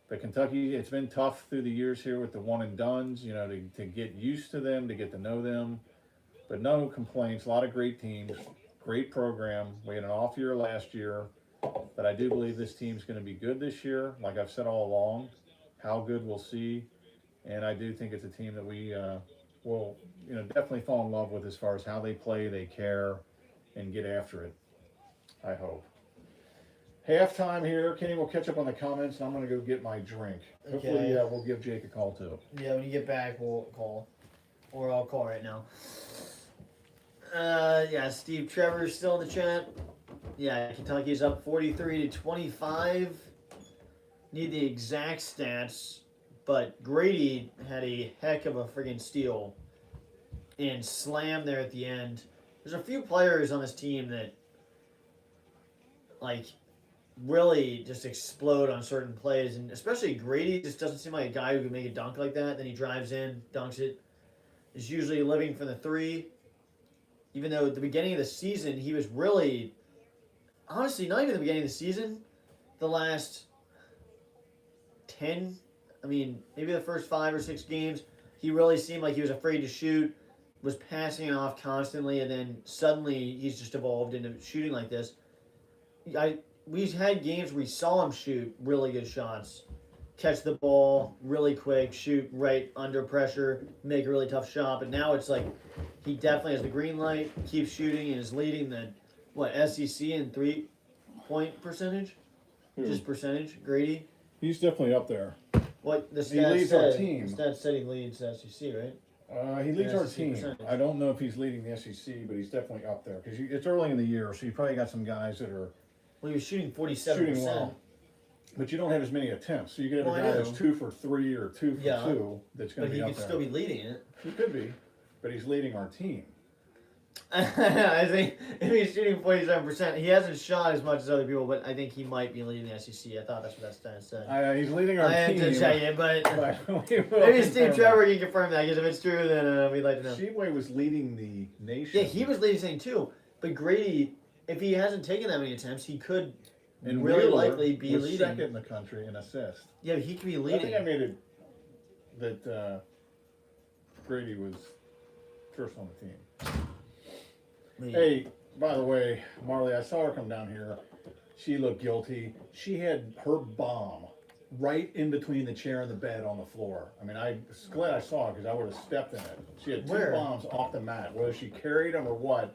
But Kentucky, it's been tough through the years here with the one and dones, to get used to them, to get to know them. But no complaints. A lot of great teams, great program. We had an off year last year, but I do believe this team's going to be good this year. Like I've said all along, how good we'll see. And I do think it's a team that we will, definitely fall in love with as far as how they play, they care, and get after it. I hope. Halftime here. Kenny will catch up on the comments, and I'm going to go get my drink. Hopefully, Okay. we'll give Jake a call too. Yeah, when you get back, we'll call. Or I'll call right now. Yeah, Steve Trevor's still in the chat. Yeah, Kentucky's up 43-25. Need the exact stats, but Grady had a heck of a friggin' steal and slam there at the end. There's a few players on this team that, like, really just explode on certain plays, and especially Grady just doesn't seem like a guy who can make a dunk like that. Then he drives in, dunks it. Is usually living for the three. Even though at the beginning of the season he was really, honestly, not even the beginning of the season, the last 10, I mean, maybe the first 5 or 6 games, he really seemed like he was afraid to shoot, was passing it off constantly, and then suddenly he's just evolved into shooting like this. We've had games where we saw him shoot really good shots, catch the ball really quick, shoot right under pressure, make a really tough shot. But now it's like he definitely has the green light, keeps shooting, and is leading the SEC in 3-point percentage, just percentage. Grady. He's definitely up there. What the He stats leads said, our team. The stats said he leads the SEC, right? He leads Yeah, our SEC team. percentage. I don't know if he's leading the SEC, but he's definitely up there because it's early in the year, so you probably got some guys that are Well, he was shooting 47%. shooting well. But you don't have as many attempts, so you get a Well, I guy that's know. 2 for 3 or 2 for Yeah. 2 that's going But to he be could up there. still be leading it. He could be, but he's leading our team. I think if he's shooting 47%, he hasn't shot as much as other people, but I think he might be leading the SEC. I thought that's what that stat said. He's leading our I had team. to check it, but but we will maybe Steve confirm Trevor can confirm that, because if it's true, then we'd like to know. that. Sheboy was leading the nation. Yeah, he was leading this thing too, but Grady, if he hasn't taken that many attempts, he could and really Wheeler likely be was leading. second in the country in assists. Yeah, but he could be I leading. think I made it that Grady was first on the team. Maybe. Hey, by the way, Marley, I saw her come down here. She looked guilty. She had her bomb right in between the chair and the bed on the floor. I mean, I'm glad I saw it because I would have stepped in it. She had 2 Where? bombs off the mat. Whether she carried them or what,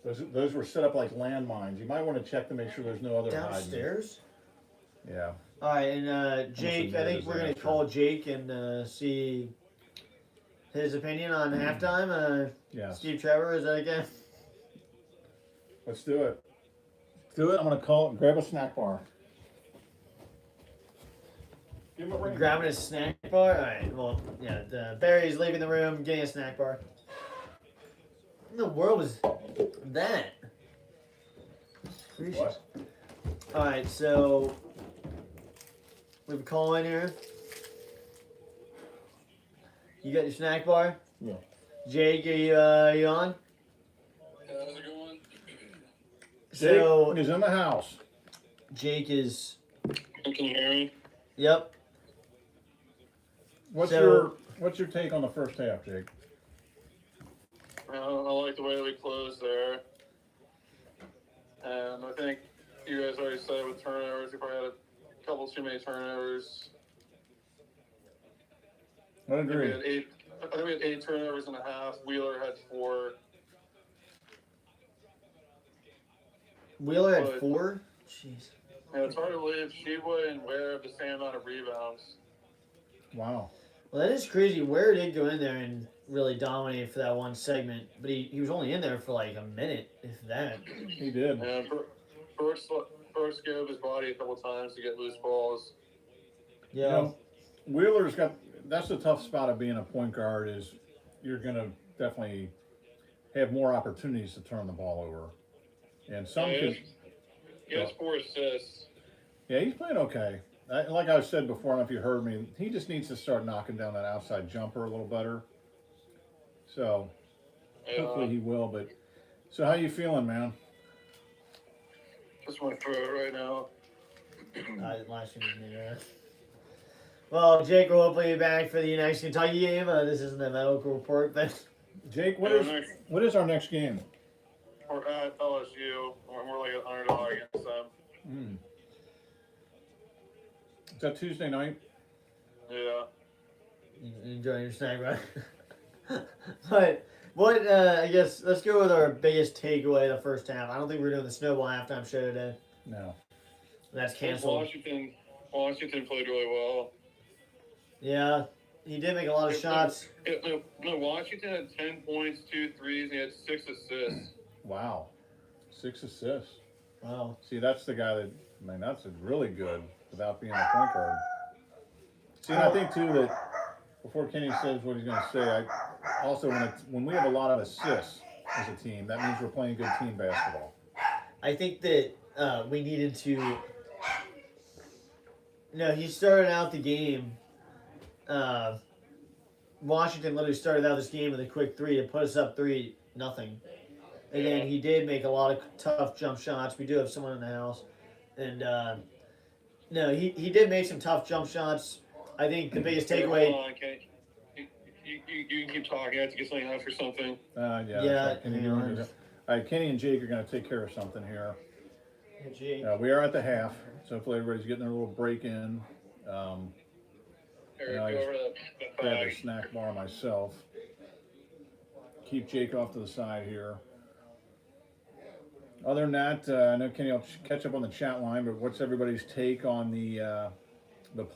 those were set up like landmines. You might want to check to make sure there's no other hiding. Downstairs? Yeah. All right, and Jake, I think we're going to call Jake and see his opinion on halftime. Yes. Steve Trevor, is that again? Let's do it. Do it. I'm going to call it. Grab a snack bar. Give him a ring. Grabbing a snack bar? All right, well, yeah, Barry's leaving the room, getting a snack bar. What in the world was that? Gracious. What? All right, so we have a call in here. You got your snack bar? Yeah. Jake, are you on? How's it going? So Jake is in the house. Jake is. Can you hear me? Yep. What's So- your take on the first half, Jake? I like the way we closed there. And I think you guys already said with turnovers, we probably had a couple too many turnovers. I I think we agree. had 8. I think we had 8 turnovers and a half. Wheeler had 4. Wheeler had But- 4. Jeez. And it's hard to believe Sheboy and Ware have the same amount of rebounds. Wow. Well, that is crazy. Ware did go in there and really dominate for that one segment, but he was only in there for like a minute, if that. He did. And Brooks gave his body a couple times to get loose balls. Yeah. You know, Wheeler's got. That's the tough spot of being a point guard is you're going to definitely have more opportunities to turn the ball over, and some Yeah, could. He has 4 assists. Yeah, he's playing okay. Like I said before, I don't know if you heard me. He just needs to start knocking down that outside jumper a little better. So hopefully he will. But so how you feeling, man? Just my throat right now. Last year. Well, Jake will hopefully be back for the next Kentucky game. This isn't a medical report, but Jake, Yeah, next- what is our next game? We're at LSU. We're like an underdog against them. Is that Tuesday night? Yeah. enjoying your snack, right? But What I guess let's go with our biggest takeaway of the first half. I don't think we're doing the snowball halftime show today. No. That's I think canceled. Washington played really well. Yeah, he did make a lot of shots. No, Washington had 10 points, 2 threes, and he had 6 assists. Wow. 6 assists. Wow. See, that's the guy that, I mean, that's really good without being a point guard. See, and I think, too, that before Kenny says what he's going to say, I also, when we have a lot of assists as a team, that means we're playing good team basketball. I think that we needed to. No, he started out the game. Washington literally started out this game with a quick three to put us up 3-0. And then he did make a lot of tough jump shots. We do have someone in the house. And no, he did make some tough jump shots. I think the biggest takeaway. Hold on, Kenny. You can keep talking. I have to get something out for something. Yeah. Yeah, Right. Kenny, hang on. all right, Kenny and Jake are going to take care of something here. Jake. We are at the half, so hopefully everybody's getting their little break in. Eric, I go just over the grab a bag. snack bar myself. Keep Jake off to the side here. Other than that, I know Kenny will catch up on the chat line, but what's everybody's take on the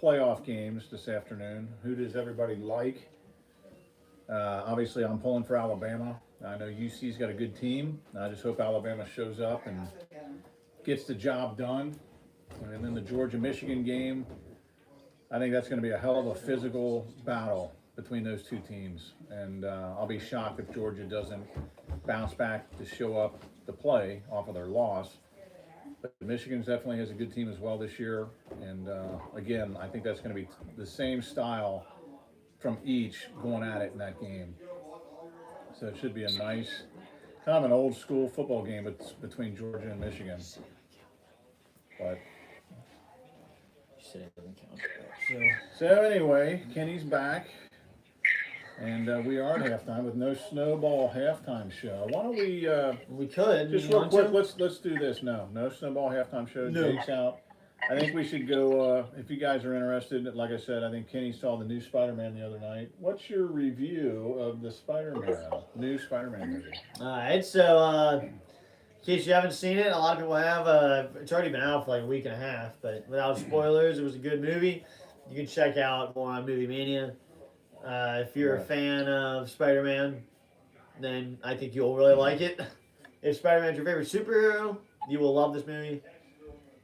playoff games this afternoon? Who does everybody like? Obviously, I'm pulling for Alabama. I know UC's got a good team. I just hope Alabama shows up and gets the job done. And then the Georgia-Michigan game, I think that's going to be a hell of a physical battle between those two teams. And I'll be shocked if Georgia doesn't bounce back to show up to play off of their loss. But Michigan definitely has a good team as well this year. And again, I think that's going to be the same style from each going at it in that game. So it should be a nice, kind of an old school football game between Georgia and Michigan. But so anyway, Kenny's back, and we are at halftime with no snowball halftime show. Why don't we could just you real want quick? to? Let's do this. No snowball halftime show. No. Jake's out. I think we should go. If you guys are interested, like I said, I think Kenny saw the new Spider-Man the other night. What's your review of the new Spider-Man movie? All right, so in case you haven't seen it, a lot of people have. It's already been out for like a week and a half, but without spoilers, it was a good movie. You can check out more on Movie Mania. If you're a fan of Spider-Man, then I think you'll really like it. If Spider-Man's your favorite superhero, you will love this movie.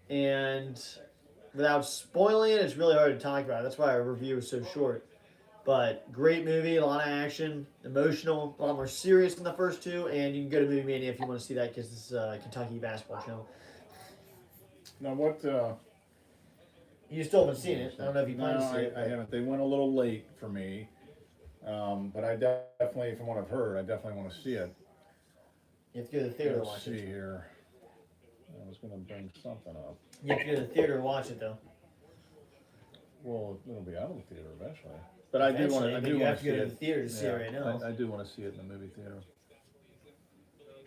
And without spoiling it, it's really hard to talk about. That's why our review is so short. But great movie, a lot of action, emotional, a lot more serious than the first two. And you can go to Movie Mania if you want to see that because it's a Kentucky basketball channel. Now what? You still haven't seen it. I don't know if you plan to see it. I haven't. They went a little late for me, but I definitely, from what I've heard, I definitely want to see it. You have to go to the theater to Let's watch see it. here. I was going to bring something up. You have to go to the theater to watch it, though. Well, it'll be out of the theater eventually. But I do want to. I Eventually, do but you want have to to see go to the it. theater to see it right now. I do want to see it in the movie theater.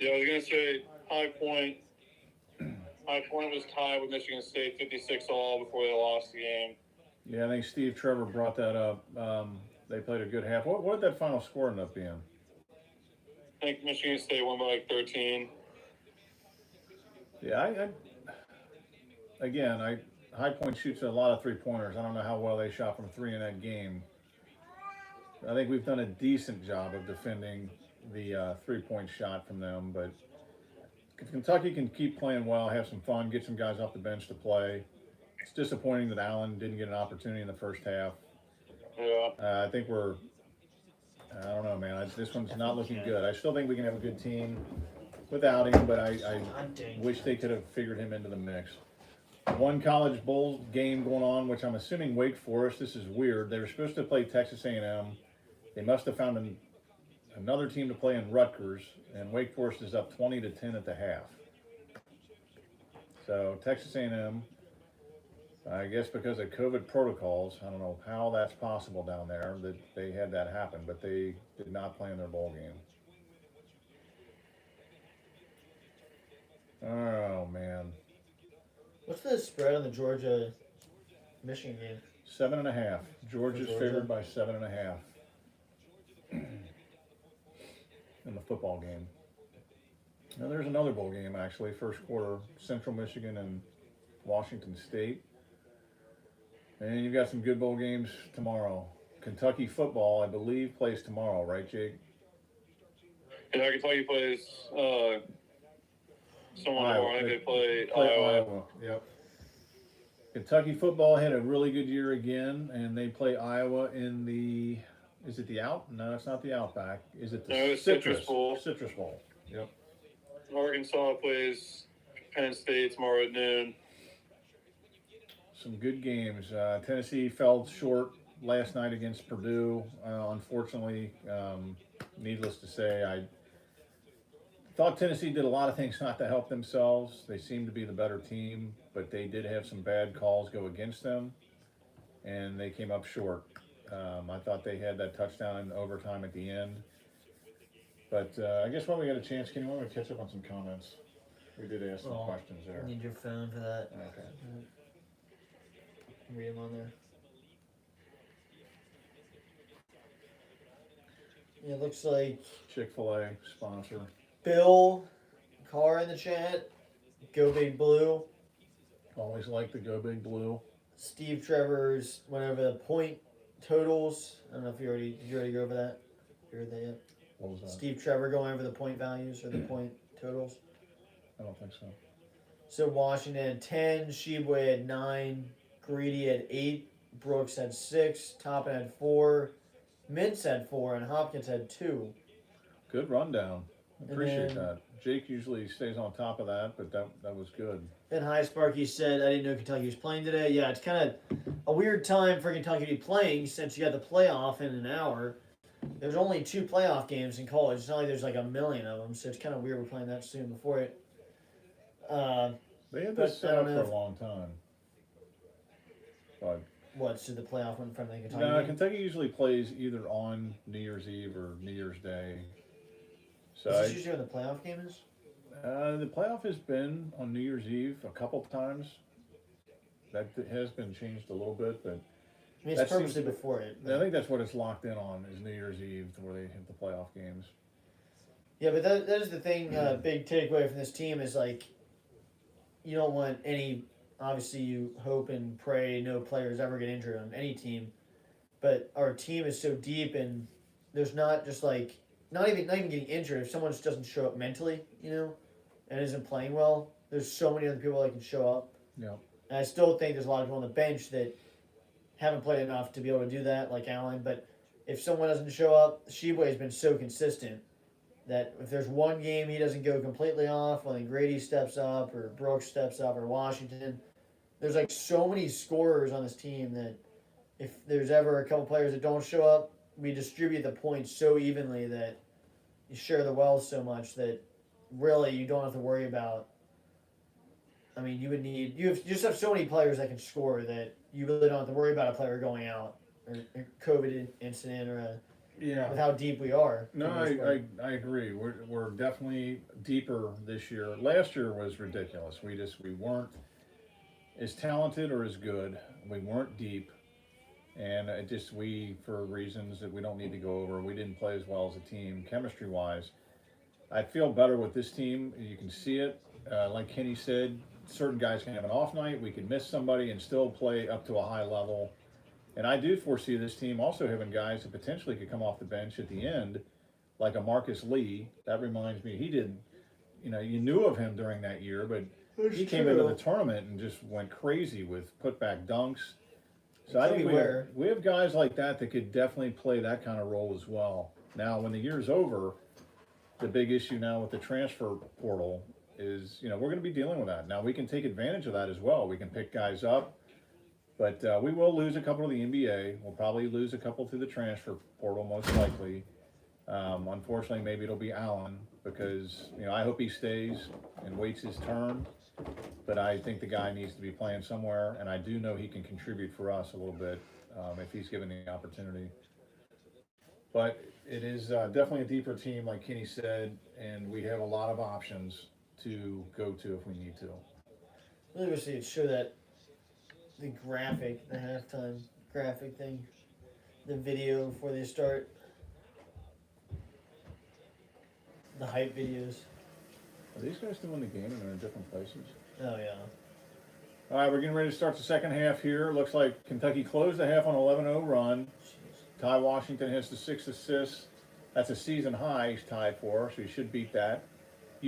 Yeah, I was going to say High Point was tied with Michigan State 56-all before they lost the game. Yeah, I think Steve Trevor brought that up. They played a good half. What did that final score end up being? I think Michigan State won by like 13. Yeah, High Point shoots a lot of three-pointers. I don't know how well they shot from three in that game. I think we've done a decent job of defending the three-point shot from them, but if Kentucky can keep playing well, have some fun, get some guys off the bench to play. It's disappointing that Allen didn't get an opportunity in the first half. Yeah. I think I don't know, man. This one's not looking good. I still think we can have a good team without him, but I wish they could have figured him into the mix. One college bowl game going on, which I'm assuming Wake Forest. This is weird. They were supposed to play Texas A&M. They must have found another team to play in Rutgers, and Wake Forest is up 20-10 at the half. So Texas A&M, I guess because of COVID protocols, I don't know how that's possible down there that they had that happen, but they did not play in their bowl game. Oh man. What's the spread on the Georgia-Michigan game? 7.5. Georgia's Georgia. favored by 7.5. in the football game. Now there's another bowl game actually, first quarter, Central Michigan and Washington State. And you've got some good bowl games tomorrow. Kentucky football, I believe, plays tomorrow, right, Jake? Yeah, Kentucky plays someone Iowa. tomorrow. I think they play Iowa. Yep. Kentucky football had a really good year again, and they play Iowa in the. Is it the Out? No, it's not the Outback. Is it the No, it's Citrus Bowl. Citrus Bowl. Yep. Arkansas plays Penn State tomorrow at noon. Some good games. Tennessee fell short last night against Purdue. Unfortunately, needless to say, I thought Tennessee did a lot of things not to help themselves. They seemed to be the better team, but they did have some bad calls go against them, and they came up short. I thought they had that touchdown in overtime at the end. But I guess while we got a chance, Kenny, why don't we catch up on some comments? We did ask some questions there. Need your phone for that. Okay. Read them on there. Yeah, it looks like Chick-fil-A sponsor. Bill Carr in the chat. Go Big Blue. Always like the Go Big Blue. Steve Trevor's whatever the point totals. I don't know if did you already go over that? You heard that yet? What was that? Steve Trevor going over the point values or the point totals. I don't think so. So Washington had 10, Sheboy had 9, Grady had 8, Brooks had 6, Toppin had 4, Mintz had 4, and Hopkins had 2. Good rundown. Appreciate then- that. Jake usually stays on top of that, but that was good. Then High Sparky said, I didn't know Kentucky was playing today. Yeah, it's kind of a weird time for Kentucky to be playing since you got the playoff in an hour. There's only 2 playoff games in college. It's not like there's like a million of them, so it's kind of weird we're playing that soon before it. They had But this set I up don't for know a long time. But What, so the playoff went in front of the Kentucky no, game? Kentucky usually plays either on New Year's Eve or New Year's Day. So Is this usually when the playoff game is? the playoff has been on New Year's Eve a couple times. That has been changed a little bit, but I mean, That it's purposely seems- before it. I think that's what it's locked in on is New Year's Eve, where they hit the playoff games. Yeah, but that is the thing, big takeaway from this team is like, you don't want any, obviously you hope and pray no players ever get injured on any team, but our team is so deep and there's not just like, not even getting injured, if someone just doesn't show up mentally, and isn't playing well, there's so many other people that can show up. Yeah. And I still think there's a lot of people on the bench that haven't played enough to be able to do that, like Allen, but if someone doesn't show up, Sheboy has been so consistent that if there's one game he doesn't go completely off, when Grady steps up or Brooks steps up or Washington, there's like so many scorers on this team that if there's ever a couple players that don't show up, we distribute the points so evenly that you share the wealth so much that really you don't have to worry about. I mean, you just have so many players that can score that you really don't have to worry about a player going out or a COVID incident or Yeah. with how deep we are. No, for the most part. I agree. We're definitely deeper this year. Last year was ridiculous. We weren't as talented or as good. We weren't deep, and for reasons that we don't need to go over, we didn't play as well as a team chemistry wise. I feel better with this team. You can see it. Like Kenny said, certain guys can have an off night. We can miss somebody and still play up to a high level. And I do foresee this team also having guys that potentially could come off the bench at the end, like a Marcus Lee. That reminds me, he did, you knew of him during that year, but he came into the tournament and just went crazy with putback dunks. So I think we have guys like that could definitely play that kind of role as well. Now, when the year's over, the big issue now with the transfer portal is, we're going to be dealing with that. Now, we can take advantage of that as well. We can pick guys up. But we will lose a couple to the NBA. We'll probably lose a couple to the transfer portal, most likely. Unfortunately, maybe it'll be Allen because, I hope he stays and waits his turn. But I think the guy needs to be playing somewhere, and I do know he can contribute for us a little bit if he's given the opportunity. But it is definitely a deeper team, like Kenny said, and we have a lot of options to go to if we need to. Really wish they'd show that. The graphic, the halftime graphic thing, the video before they start. the hype videos. Are these guys still in the game and they're in different places? Oh yeah. All right, we're getting ready to start the second half here. Looks like Kentucky closed the half on an 11-0 run. Jeez. Ty Washington has the 6 assists. That's a season high he's tied for, so he should beat that.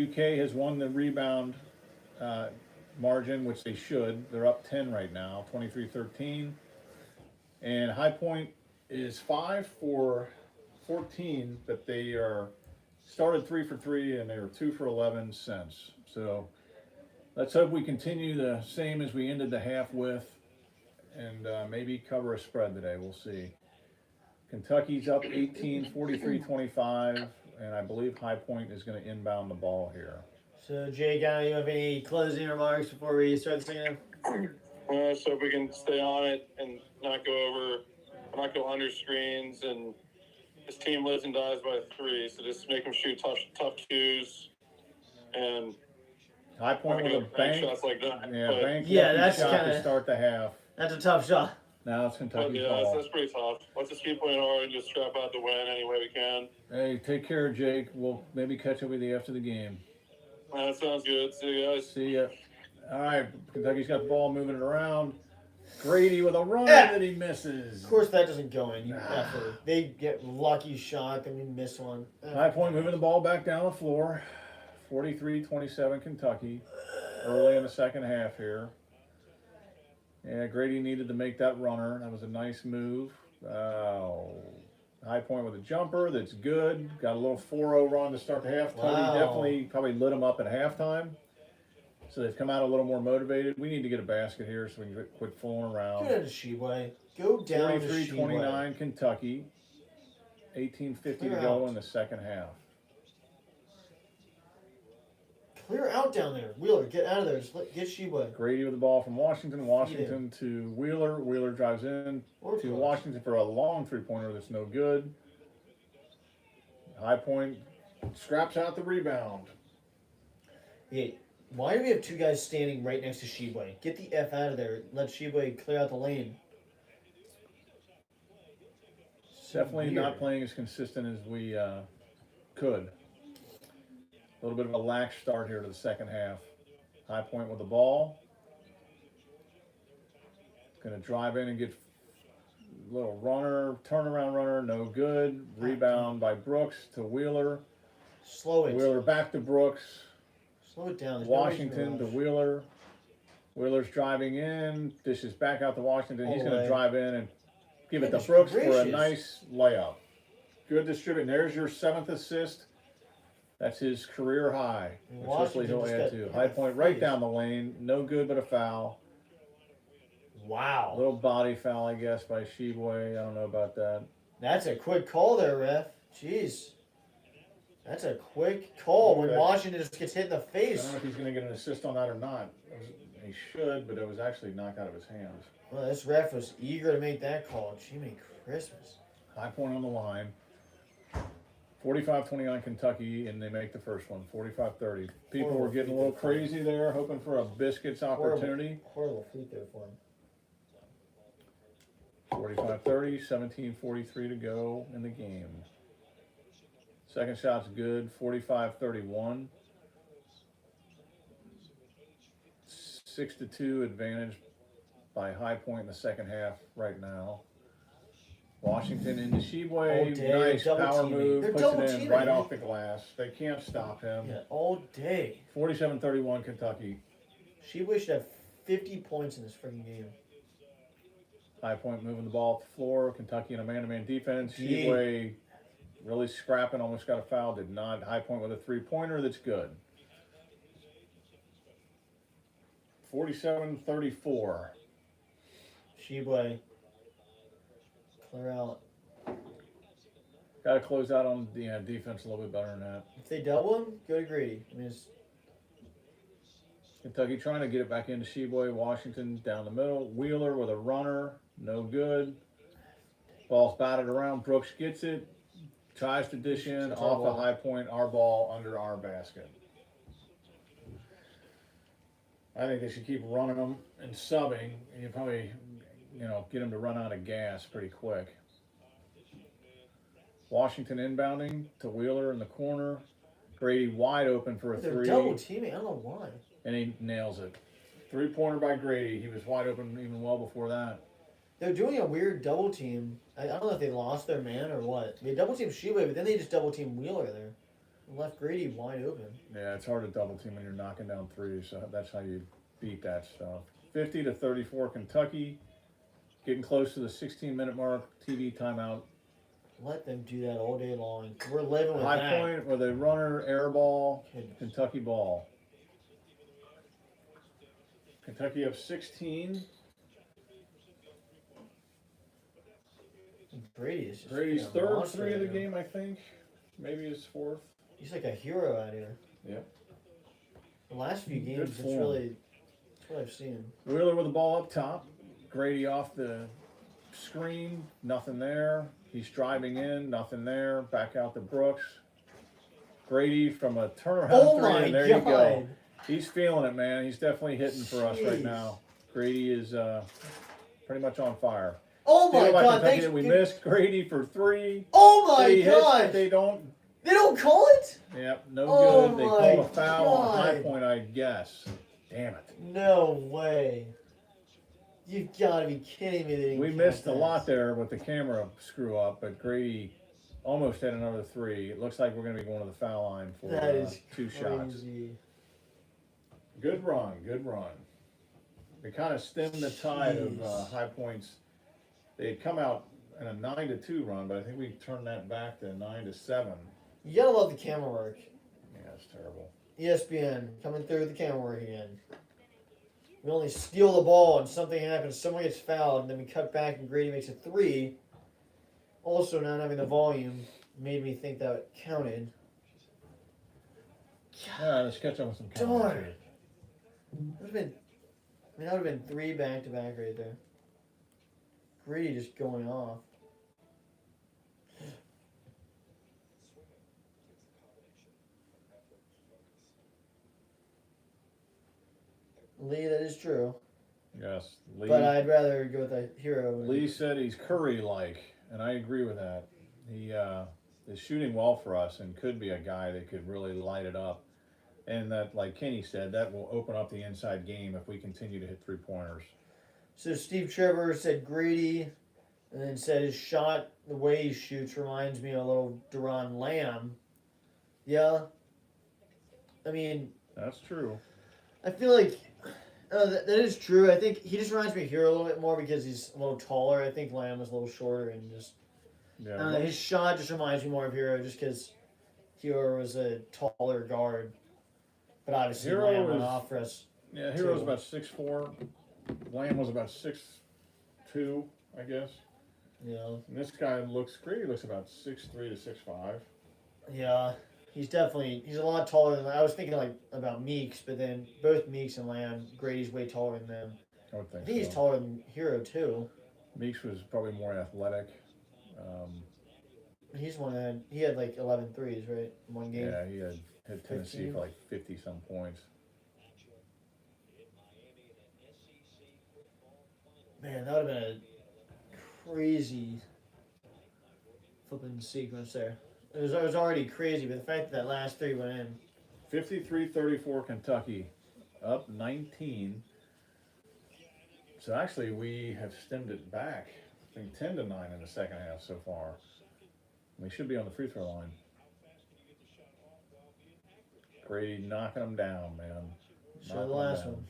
UK has won the rebound margin, which they should. They're up 10 right now, 23-13. And High Point is 5 for 14, but they are started 3 for 3 and they were 2 for 11 since. So let's hope we continue the same as we ended the half with, and maybe cover a spread today. We'll see. Kentucky's up 18, 43-25, and I believe High Point is going to inbound the ball here. So Jake, you have any closing remarks before we start the second half? So if we can stay on it and not go under screens, and this team lives and dies by 3. So just make them shoot tough twos, and High Point with a bank shots like that. Yeah, but, bank Yeah, lucky that's shot kinda- to start the half. That's a tough shot. Now it's But Kentucky's yeah, ball. that's pretty tough. Let's just keep playing hard and just scrap out the win any way we can. Hey, take care, Jake. We'll maybe catch up with you after the game. That sounds good. See you guys. See ya. All right, Kentucky's got the ball, moving it around. Grady with a run Ah! that he misses. Of course, that doesn't go in. You effort. They get lucky shot and we miss one. High Point moving the ball back down the floor. 43-27 Kentucky. Early in the second half here. Yeah, Grady needed to make that runner. That was a nice move. High Point with a jumper. That's good. Got a little 4-0 run to start the half. Wow. Tubby definitely probably lit them up at halftime. So they've come out a little more motivated. We need to get a basket here so we can quit fooling around. Go down to Sheway. Go down to 43-29 Kentucky. 18:50 to Clear go out. in the second half. Clear out down there. Wheeler, get out of there. Just get Sheway. Grady with the ball from Washington. Washington to Wheeler. Wheeler drives in Or to close. Washington for a long three-pointer that's no good. High Point scraps out the rebound. Hey, why do we have two guys standing right next to Sheway? Get the F out of there. Let Sheway clear out the lane. So Definitely weird. not playing as consistent as we could. A little bit of a lax start here to the second half. High Point with the ball. Going to drive in and get a little runner, turnaround runner, no good. Rebound by Brooks to Wheeler. Slow it. Wheeler back to Brooks. Slow it down. There's no reason Washington to rush. Wheeler. Wheeler's driving in. Dishes back out to Washington. He's going to Away. drive in and give it to Goodness Brooks for a gracious. nice layup. Good distributing. There's your 7th assist. That's his career high. Which hopefully he'll Washington add just to. got High Point right face. down the lane. No good but a foul. A Wow. little body foul, I guess, by Sheboy. I don't know about that. That's a quick call there, ref. Jeez. That's a quick call when Okay. Washington just gets hit in the I face. don't know if he's going to get an assist on that or not. He should, but it was actually knocked out of his hands. Well, this ref was eager to make that call. Jiminy Christmas. High Point on the line. 45-29 Kentucky, and they make the first one. 45-30. People Horrible were getting a free little throw for him. crazy there, hoping for a biscuits opportunity. Horrible free throw for him. 45-30, 17:43 to go in the game. Second shot's good, 45-31. 6-2 advantage by High Point in the second half right now. Washington into Sheboy, All day, nice double power teaming. move, They're puts double it in teaming, right man. off the glass. They can't stop him. Yeah, all day. 47-31 Kentucky. Sheboy should have 50 points in this freaking game. High Point moving the ball up the floor. Kentucky in a man-to-man defense. Yeah. Sheboy really scrapping, almost got a foul, did not. High Point with a three-pointer that's good. 47-34. Sheboy. Clear out. Got to close out on the defense a little bit better than that. If they double him, go to Grady. I mean, it's Kentucky trying to get it back into Sheboy. Washington down the middle. Wheeler with a runner. No good. Ball's batted around. Brooks gets it. Tries to dish in. It's our Off ball. the High Point. Our ball under our basket. I think they should keep running them and subbing. You probably, get them to run out of gas pretty quick. Washington inbounding to Wheeler in the corner. Grady wide open for a They're three. double teaming. I don't know why. And he nails it. 3-pointer by Grady. He was wide open even well before that. They're doing a weird double team. I don't know if they lost their man or what. They double team Sheba, but then they just double team Wheeler there. And left Grady wide open. Yeah, it's hard to double team when you're knocking down threes. So that's how you beat that stuff. 50-34 Kentucky. Getting close to the 16-minute mark. TV timeout. Let them do that all day long. We're living with High that. point with a runner, air ball, Goodness. Kentucky ball. Kentucky up 16. Brady is just Brady's being a third monster three of the right now. game, I think. Maybe his fourth. He's like a hero out here. Yep. The last few Good games, it's form. really, that's what I've seen. Wheeler with the ball up top. Grady off the screen. Nothing there. He's driving in. Nothing there. Back out to Brooks. Grady from a turnaround Oh three, my and there God. you go. He's feeling it, man. He's definitely hitting for us right Jeez. now. Grady is pretty much on fire. Oh my Steal by God! Kentucky Thanks. that we missed Grady for three. Oh my Three hits, God! but they don't. They don't call it? Yep, no Oh good. They my called a foul on High God. Point, I guess. Damn it. No way. You've got to be kidding me. They didn't We count missed a that. lot there with the camera screw up, but Grady almost had another three. It looks like we're going to be going to the foul line for That is 2 shots. crazy. Good run, good run. We kind of stemmed the tide of Jeez. High Points. They had come out in a 9-2 run, but I think we turned that back to 9-7. You gotta love the camera work. Yeah, it's terrible. ESPN coming through with the camera work again. We only steal the ball and something happens, someone gets fouled, and then we cut back and Grady makes a three. Also, not having the volume made me think that counted. Yeah, let's catch up with some Darn. comments here. That would have been 3 back to back right there. Grady just going off. Lee, that is true. Yes, Lee. But I'd rather go with a hero. Lee said he's Curry-like, and I agree with that. He is shooting well for us and could be a guy that could really light it up. And that, like Kenny said, that will open up the inside game if we continue to hit 3-pointers. So Steve Trevor said Grady, and then said his shot, the way he shoots, reminds me of a little Duran Lamb. Yeah. I mean, That's true. I feel like that is true. I think he just reminds me of Hero a little bit more because he's a little taller. I think Lamb is a little shorter and just Yeah. his shot just reminds me more of Hero just because Hero was a taller guard. But obviously Hero Lamb went is- off for us. Yeah, Hero's Two. about 6'4". Lamb was about 6'2", I guess. You know, And this guy Grady looks about 6'3" to 6'5". yeah, he's a lot taller than I was thinking like about Meeks, but then both Meeks and Lamb, Grady's way taller than them. I would I think think he's so. taller than Hero too. Meeks was probably more athletic. He's one that he had like 11 threes, right? In one game. Yeah, he had hit Tennessee 15. for like 50-some points. Man, that would have been a crazy flipping sequence there. It was already crazy, but the fact that last three went in. 53-34 Kentucky, up 19. So actually we have stemmed it back, I think 10-9 in the second half so far. We should be on the free throw line. Grady knocking them down, man. So Knocking the 'em last down. one.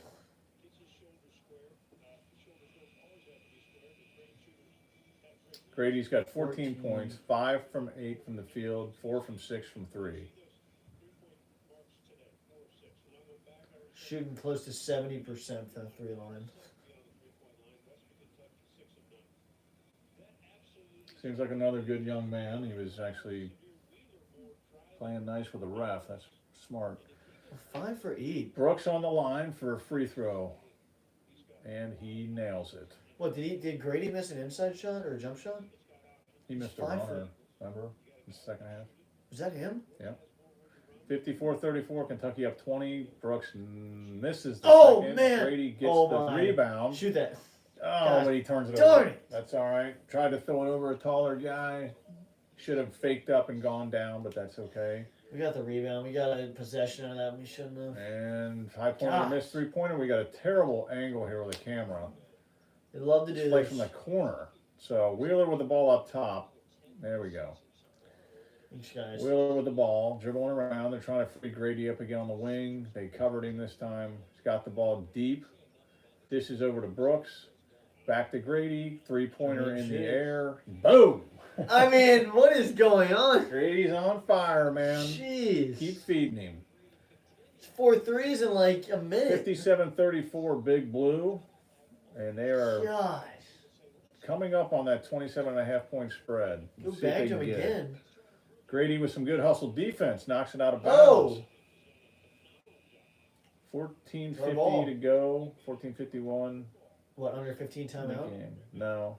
Grady's got 14 14. points, 5 from 8 from the field, 4 from 6 from 3. Shooting close to 70% from the 3 line. Seems like another good young man. He was actually playing nice with the ref. That's smart. 5 for 8. Brooks on the line for a free throw, and he nails it. What did Grady miss an inside shot or a jump shot? He missed a 5 runner, remember, in the second half. Was that him? 54-34, Kentucky up 20. Brooks misses the Oh, second. man. Grady gets Oh, the my. rebound. Shoot that. Oh, Gosh, but he turns it darn over. it. That's all right. Tried to throw it over a taller guy. Should have faked up and gone down, but that's okay. We got the rebound. We got a possession of that. We shouldn't have. And High Pointer Gosh. missed 3-pointer. We got a terrible angle here with the camera. They love to do Play this. from the corner. So Wheeler with the ball up top. There we go. Thanks, guys. Wheeler with the ball, dribbling around. They're trying to free Grady up again on the wing. They covered him this time. He's got the ball deep. This is over to Brooks. Back to Grady. 3-pointer in the air. Boom! I mean, what is going on? Grady's on fire, man. Jeez. Keep feeding him. It's 4 threes in like a minute. 57-34 Big Blue. And they are Gosh. coming up on that 27.5-point spread. Go See if back they to him can get it. again. Grady with some good hustle defense knocks it out of bounds. Oh! 14:50 to go. 14:51. What, under 15 timeout? Game. No.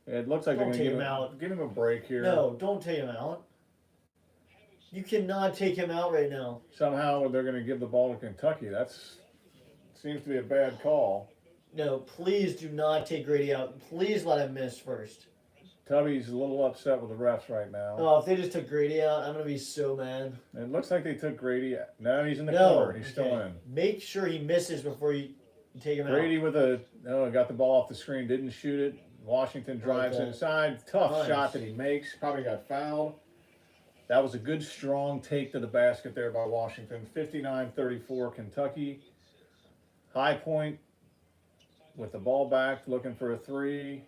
It looks like Don't they're take going him out. to give him a break here. No, don't take him out. You cannot take him out right now. Somehow they're going to give the ball to Kentucky. That's seems to be a bad call. No, please do not take Grady out. Please let him miss first. Tubby's a little upset with the refs right now. Oh, if they just took Grady out, I'm going to be so mad. It looks like they took Grady. No, he's in the No, corner. He's okay. still in. Make sure he misses before you take him Grady out. with got the ball off the screen, didn't shoot it. Washington drives Okay. inside. Tough Nice. shot that he makes. Probably got fouled. That was a good, strong take to the basket there by Washington. 59-34 Kentucky. High Point with the ball back, looking for a three.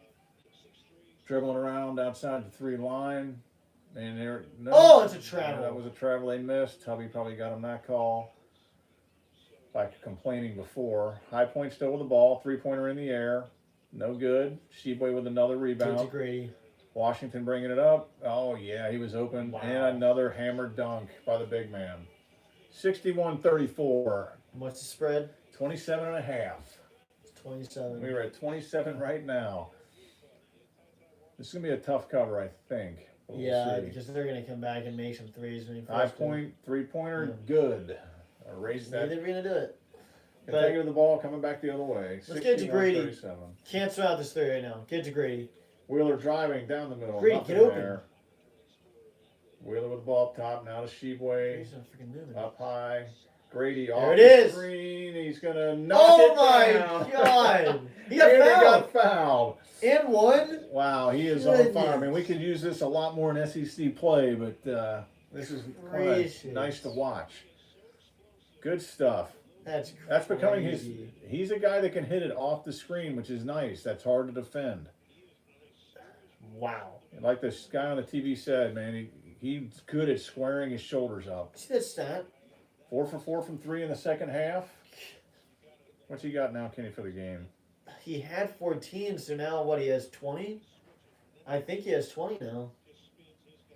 Dribbling around outside the 3 line. And there, no, Oh, it's a travel. That was a travel they missed. Tubby probably got him that call by complaining before. High Point still with the ball. 3-pointer in the air. No good. Sheboy with another Give it rebound. to Grady. Washington bringing it up. Oh, yeah, he was open. Wow. And another hammered dunk by the big man. 61-34. What's the spread? 27.5. It's 27. We were at 27 right now. This is going to be a tough cover, I think. But we'll Yeah, see. because they're going to come back and make some threes. When he High first Point, 3-pointer, Yeah. good. Erase Maybe that. they're going to do it. Kentucky with the ball coming back the other way. Let's get to Grady. 61-37. Can't throw out this three right now. Get to Grady. Wheeler driving down the middle. Grady, Nothing get open. there. Wheeler with the ball up top. Now to Sheboy. Grady's not freaking moving. Up high. Grady There off it the is. screen. He's going to knock Oh it my down. God. He got And fouled. got fouled. And one. Wow, he is Goodness. on fire. I mean, we could use this a lot more in SEC play, but this is Gracious. nice to watch. Good stuff. That's Becoming his. crazy. He's a guy that can hit it off the screen, which is nice. That's hard to defend. Wow. Like this guy on the TV said, man, he's good at squaring his shoulders up. See that stat? 4 for 4 from 3 in the second half. What's he got now, Kenny, for the game? He had 14, so now what? He has 20. I think he has 20 now.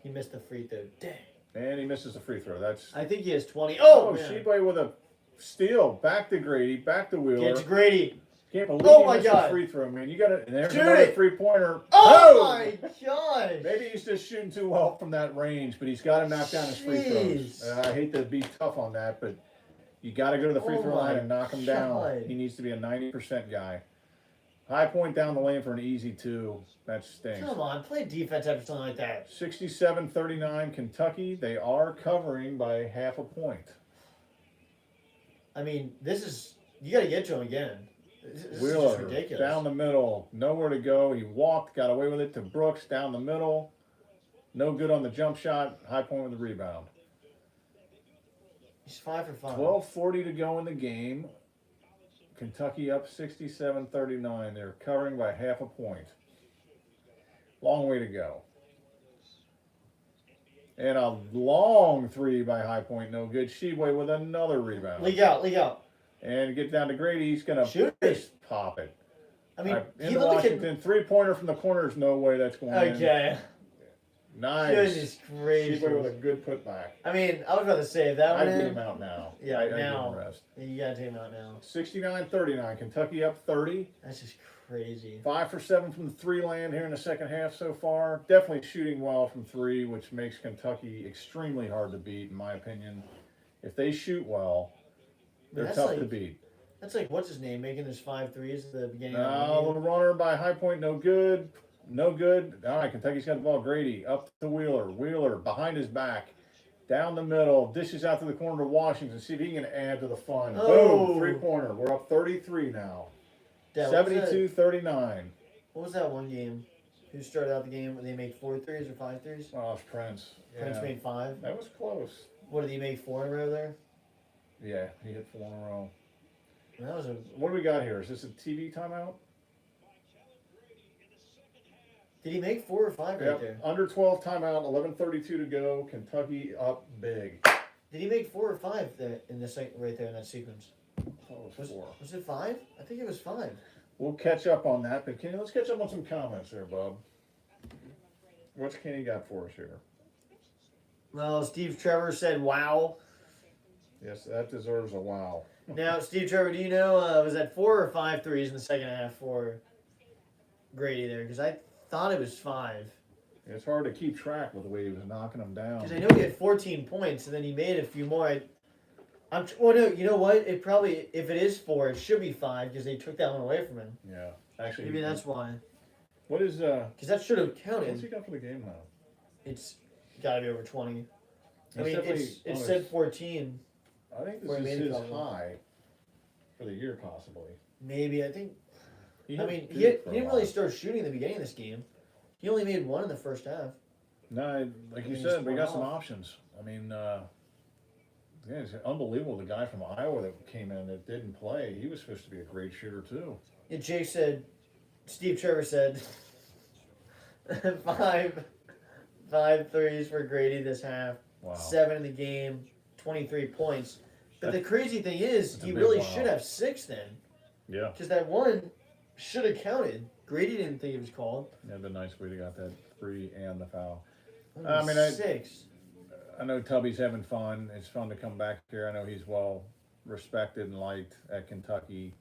He missed the free throw. Dang. And he misses the free throw. That's I think he has 20. Oh, man. Sheboy with a steal. Back to Grady. Back to Wheeler. Get to Grady. Can't believe Oh he my missed God. the free throw, man. You got to. And there's Shoot another it. 3-pointer. Oh, Boom! my gosh. Maybe he's just shooting too well from that range, but he's got to knock down his free throws. Jeez. I hate to be tough on that, but you got to go to the free Oh throw line my and knock him down. God. He needs to be a 90% guy. High Point down the lane for an easy 2. That stinks. Come on, play defense after something like that. 67-39 Kentucky. They are covering by half a point. I mean, this is, you got to get to him again. This is just Wheeler ridiculous. down the middle, nowhere to go. He walked, got away with it to Brooks down the middle. No good on the jump shot. High Point with the rebound. He's 5 for 5. 12:40 to go in the game. Kentucky up 67-39. They're covering by half a point. Long way to go. And a long 3 by High Point, no good. Sheboy with another rebound. Leak out, leak out. And get down to Grady. He's going to Shoot it. fist pop it. I mean, In he looked like Washington, 3-pointer from the corner. There's no way that's going in. okay. Nice. Goodness gracious. Sheboy with a good putback. I mean, I was about to say if that I'd one get in, him out now. Yeah, I'd give now. him rest. you gotta take him out now. 69-39. Kentucky up 30. That's just crazy. 5 for 7 from the 3 land here in the second half so far. Definitely shooting well from 3, which makes Kentucky extremely hard to beat, in my opinion. If they shoot well, they're That's tough like- to beat. That's like, what's his name, making his 5 threes at the beginning of Now, the the game. runner by High Point, no good. No good. All right, Kentucky's got the ball. Grady up to Wheeler. Wheeler behind his back. Down the middle, dishes out to the corner to Washington. See if he can add to the fun. Oh. Boom, 3-pointer. We're up 33 now. Yeah, what was 72-39. What was that one game? Who started out the game when they made 4 threes or 5 threes? Oh, it's Prince. Prince Yeah. made 5. That was close. What did he make 4 in a row there? Yeah, he hit 4 in a row. That was a. What do we got here? Is this a TV timeout? Did he make 4 or 5 right there? Under 12 timeout, 11:32 to go. Kentucky up big. Did he make 4 or 5 there in the right there in that sequence? Oh, it was 4. Was it 5? I think it was 5. We'll catch up on that, but Kenny, let's catch up on some comments here, Bub. What's Kenny got for us here? Well, Steve Trevor said, "Wow." Yes, that deserves a wow. Now, Steve Trevor, do you know was that 4 or 5 threes in the second half for Grady there? Because I thought it was 5. It's hard to keep track with the way he was knocking them down. Because I know he had 14 points, and then he made a few more. Well, no, you know what? It probably, if it is 4, it should be 5 because they took that one away from him. Yeah, actually. Maybe that's why. What is Because that should have What's counted. he got for the game now? It's got to be over 20. I He's mean, definitely it on said his- 14. I think where this he is made his a couple. high for the year, possibly. Maybe, I think. I hit mean, two he for a didn't while. really start shooting in the beginning of this game. He only made 1 in the first half. No, like you He said, we scored got some off. options. I mean, yeah, it's unbelievable. The guy from Iowa that came in that didn't play, he was supposed to be a great shooter too. And Jake said, Steve Trevor said, five threes for Grady this half. Wow. 7 in the game, 23 points. But the crazy thing is, That's a he big really wow. should have 6 then. Yeah, Because that one should have counted. Grady didn't think it was called. it'd been nice if we'd have got that 3 and the foul. That I was mean, I- 6. I know Tubby's having fun. It's fun to come back here. I know he's well respected and liked at Kentucky.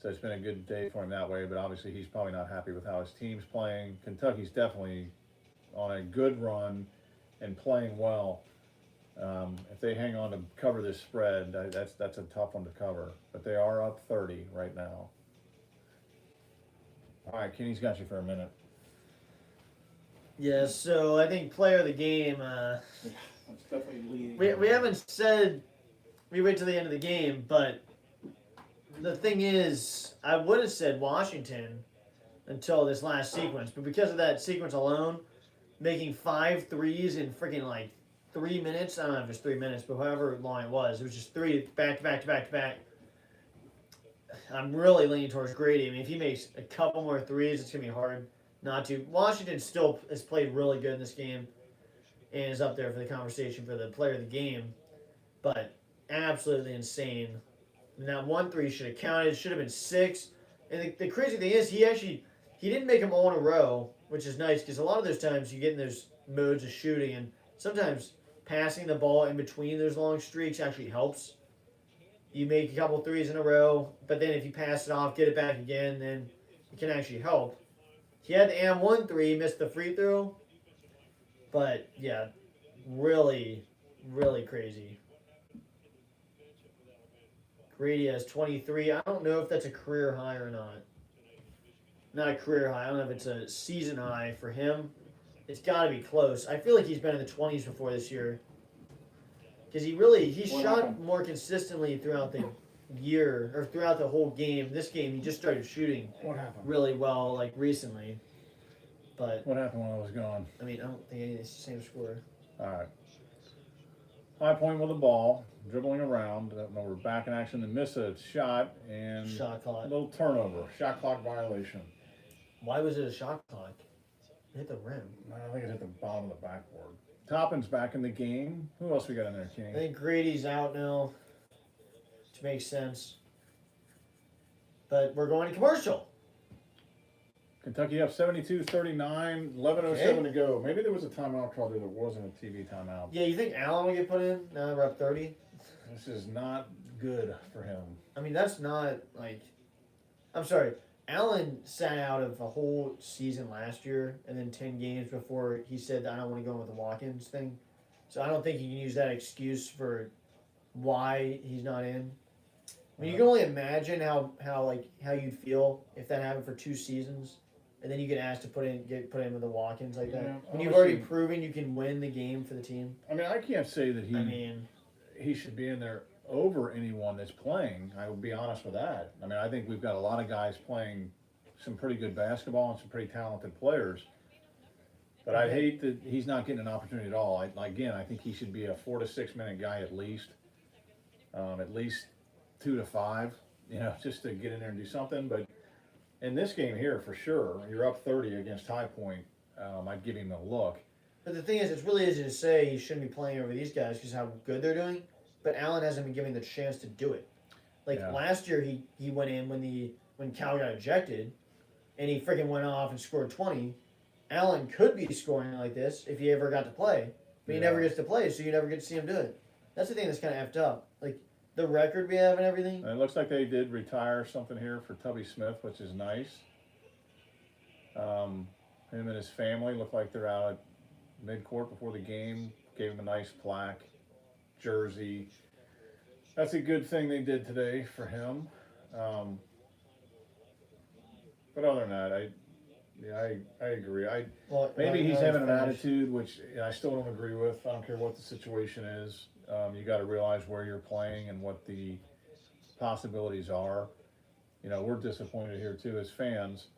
So it's been a good day for him that way, but obviously he's probably not happy with how his team's playing. Kentucky's definitely on a good run and playing well. If they hang on to cover this spread, that's a tough one to cover. But they are up 30 right now. All right, Kenny's got you for a minute. Yeah, so I think player of the game, That's definitely leading. we haven't said we wait till the end of the game, but the thing is, I would have said Washington until this last sequence, but because of that sequence alone, making 5 threes in freaking like 3 minutes, I don't know if it's 3 minutes, but however long it was just 3 back to back to back to back. I'm really leaning towards Grady. I mean, if he makes a couple more threes, it's going to be hard not to. Washington still has played really good in this game and is up there for the conversation for the player of the game, but absolutely insane. And that 1 3 should have counted. Should have been 6. And the crazy thing is, he didn't make them all in a row, which is nice because a lot of those times you get in those modes of shooting, and sometimes passing the ball in between those long streaks actually helps. You make a couple threes in a row, but then if you pass it off, get it back again, then it can actually help. He had the 1 3, missed the free throw, but yeah, really, really crazy. Grady has 23. I don't know if that's a career high or not. Not a career high. I don't know if it's a season high for him. It's got to be close. I feel like he's been in the 20s before this year. Because he What shot happened? more consistently throughout the year, or throughout the whole game. This game, he just started shooting What happened? really well, like recently. But, What happened when I was gone? I mean, I don't think it's the same score. All right. High point with the ball, dribbling around. When we're back in action, and miss a shot and Shot a clock. little turnover, shot clock violation. Why was it a shot clock? It hit the rim. I think it hit the bottom of the backboard. Toppin's back in the game. Who else we got in there, I King? think Grady's out now, which makes sense. But we're going to commercial. Kentucky up 72-39, 11:07 to go. Maybe there was a timeout call there that wasn't a TV timeout. Yeah, you think Allen will get put in? Now that we're up 30? This is not good for him. I mean, that's not like. I'm sorry. Allen sat out of a whole season last year and then 10 games before he said, I don't want to go with the walk-ins thing. So I don't think you can use that excuse for why he's not in. I mean, you can only imagine how you'd feel if that happened for 2 seasons. and then you get asked to put in with the walk-ins like that. Yeah, When you've already obviously- proven you can win the game for the team. I mean, I can't say that I mean, he should be in there over anyone that's playing. I would be honest with that. I mean, I think we've got a lot of guys playing some pretty good basketball and some pretty talented players. But I hate that he's not getting an opportunity at all. Again, I think he should be a 4 to 6 minute guy at least 2 to 5, just to get in there and do something. But in this game here, for sure, you're up 30 against High Point. I'd give him a look. but the thing is, it's really easy to say he shouldn't be playing over these guys because how good they're doing. But Allen hasn't been given the chance to do it. Like Yeah. last year, he went in when Cal got ejected, and he freaking went off and scored 20. Allen could be scoring like this if he ever got to play, but he Yeah. never gets to play, so you never get to see him do it. That's the thing that's kind of effed up. Like the record we have and everything. And it looks like they did retire something here for Tubby Smith, which is nice. Him and his family look like they're out at mid-court before the game. Gave him a nice plaque, jersey. That's a good thing they did today for him. But other than that, I agree. Well, Maybe he's let me having an finish. attitude, which I still don't agree with. I don't care what the situation is. You got to realize where you're playing and what the possibilities are. We're disappointed here too as fans,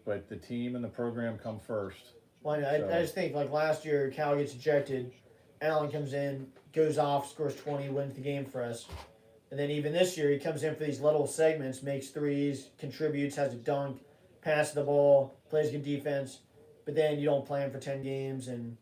but the team and the program come first. Well, I So- just think like last year, Cal gets ejected, Allen comes in, goes off, scores 20, wins the game for us. And then even this year, he comes in for these little segments, makes threes, contributes, has a dunk, passes the ball, plays good defense. But then you don't play him for 10 games, and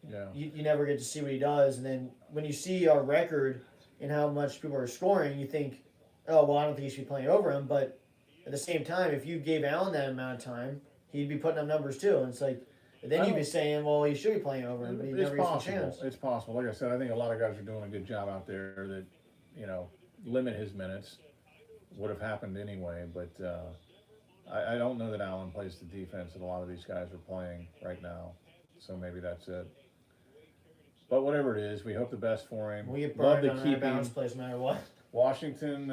Yeah. you never get to see what he does. And then when you see our record and how much people are scoring, you think, oh, well, I don't think he should be playing over him. But at the same time, if you gave Allen that amount of time, he'd be putting up numbers too. And it's like, then you'd be saying, well, he should be playing over him, but he It's never gets a possible. chance. It's possible. Like I said, I think a lot of guys are doing a good job out there that, limit his minutes. Would have happened anyway, but I don't know that Allen plays the defense that a lot of these guys are playing right now. So maybe that's it. But whatever it is, we hope the best for him. We get Love burned to on an keep bounce him. plays no matter what. Washington,